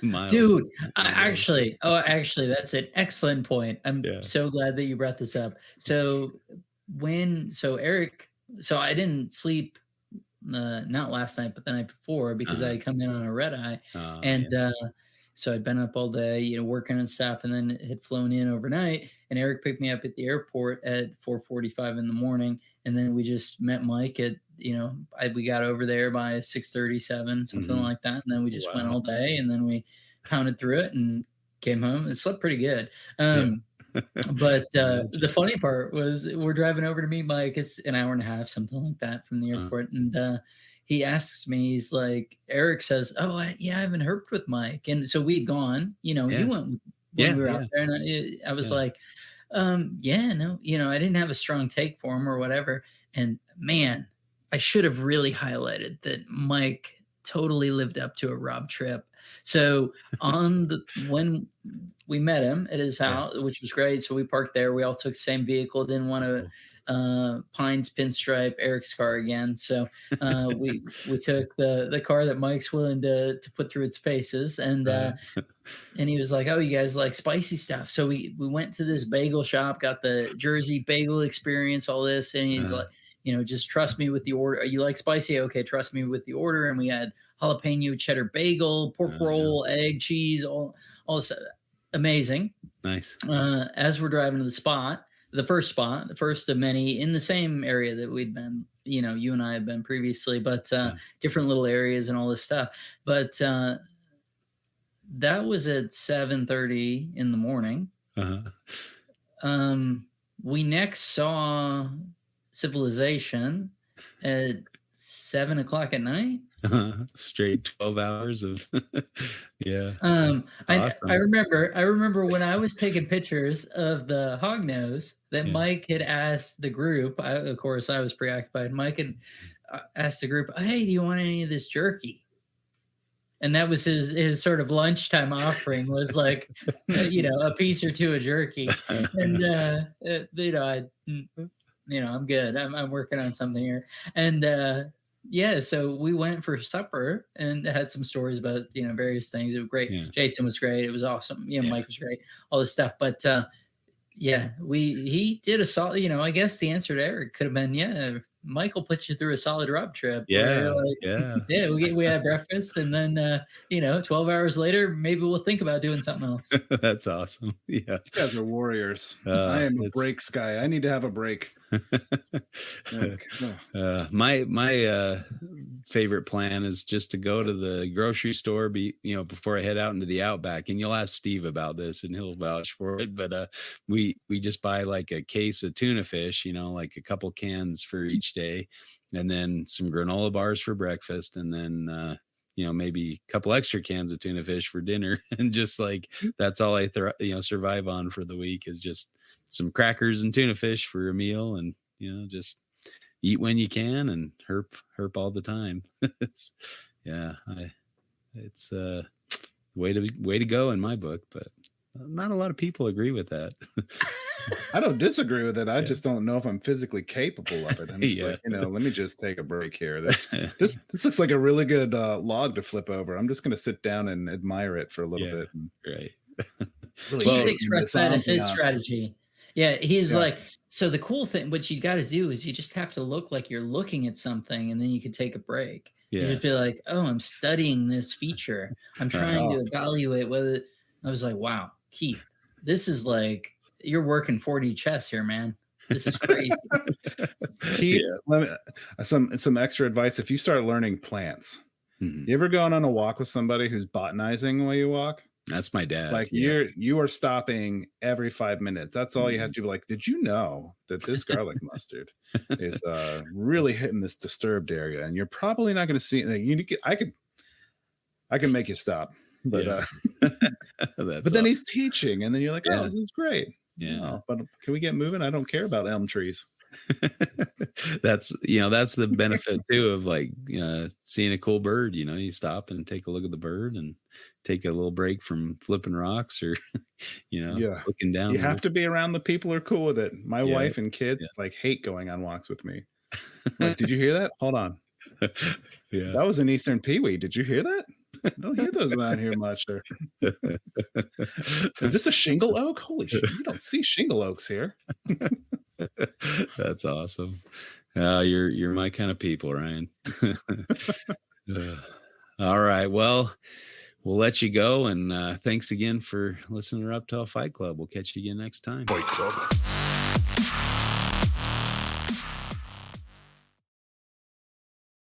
miles. Dude, actually, that's an excellent point. I'm so glad that you brought this up. So Eric, I didn't sleep not last night, but the night before because I come in on a red eye, so I'd been up all day, working and stuff, and then had flown in overnight. And Eric picked me up at the airport at 4:45 in the morning, and then we just met Mike at. We got over there by 6:37, something like that. And then we just went all day, and then we pounded through it and came home. It slept pretty good. But the funny part was we're driving over to meet Mike. It's an hour and a half, something like that from the airport. And he asks me, he's like, Eric says, oh, I haven't herped with Mike. And so we'd gone, you went when we were out there. And I was like, no, I didn't have a strong take for him or whatever. And man, I should have really highlighted that Mike totally lived up to a Rob trip. So when we met him at his house, which was great. So we parked there. We all took the same vehicle. Didn't want to Pines pinstripe Eric's car again. So we took the car that Mike's willing to put through its paces. And and he was like, oh, you guys like spicy stuff. So we went to this bagel shop, got the Jersey bagel experience, all this. And he's like, just trust me with the order. You like spicy? Okay, trust me with the order. And we had jalapeno cheddar bagel, pork roll, egg, cheese, all this stuff. amazing. Nice. As we're driving to the first of many in the same area that we'd been, you and I have been previously, but different little areas and all this stuff. But that was at 7:30 in the morning. We next saw civilization at 7:00 at night. Straight 12 hours of yeah. Awesome. I Awesome. remember when I was taking pictures of the hognose that Mike had asked the group. Of course, I was preoccupied. Mike had asked the group, "Hey, do you want any of this jerky?" And that was his sort of lunchtime offering, was like, a piece or two of jerky. And I'm good. I'm working on something here. And so we went for supper and had some stories about various things. It was great. Yeah. Jason was great. It was awesome. Mike was great. All this stuff. But he did a solid. I guess the answer to Eric could have been, Michael put you through a solid rub trip. Yeah. We had breakfast, and then 12 hours later, maybe we'll think about doing something else. That's awesome. Yeah, you guys are warriors. I am a breaks guy. I need to have a break. My favorite plan is just to go to the grocery store before I head out into the outback, and you'll ask Steve about this and he'll vouch for it, but we just buy like a case of tuna fish, like a couple cans for each day, and then some granola bars for breakfast, and then maybe a couple extra cans of tuna fish for dinner, and just like that's all I survive on for the week is just some crackers and tuna fish for a meal, and just eat when you can and herp all the time. It's way to go in my book, but not a lot of people agree with that. I don't disagree with it. I just don't know if I'm physically capable of it. I'm just like, let me just take a break here. This looks like a really good log to flip over. I'm just going to sit down and admire it for a little bit. Right. Really he should express that as his strategy. Yeah, he's like, so the cool thing, what you got to do is you just have to look like you're looking at something, and then you can take a break. You just be like, oh, I'm studying this feature. I'm trying to evaluate whether. I was like, wow, Keith, this is like, you're working 4D chess here, man. This is crazy. Keith, let me, some extra advice. If you start learning plants, you ever gone on a walk with somebody who's botanizing while you walk? That's my dad. Like you are stopping every 5 minutes. That's all you have to be like, did you know that this garlic mustard is really hitting this disturbed area? And you're probably not going to see it. I can make you stop. But but then he's teaching, and then you're like, oh, this is great. Yeah. But can we get moving? I don't care about elm trees. That's the benefit too of like seeing a cool bird. You stop and take a look at the bird and take a little break from flipping rocks or looking down. You have to be around the people who are cool with it. My wife and kids like hate going on walks with me. Like, did you hear that? Hold on. That was an eastern peewee. Did you hear that? I don't hear those around here much. Is this a shingle oak? Holy shit! You don't see shingle oaks here. That's awesome. You're my kind of people, Ryan. All right. Well, we'll let you go, and thanks again for listening to Reptile Fight Club. We'll catch you again next time. Fight Club.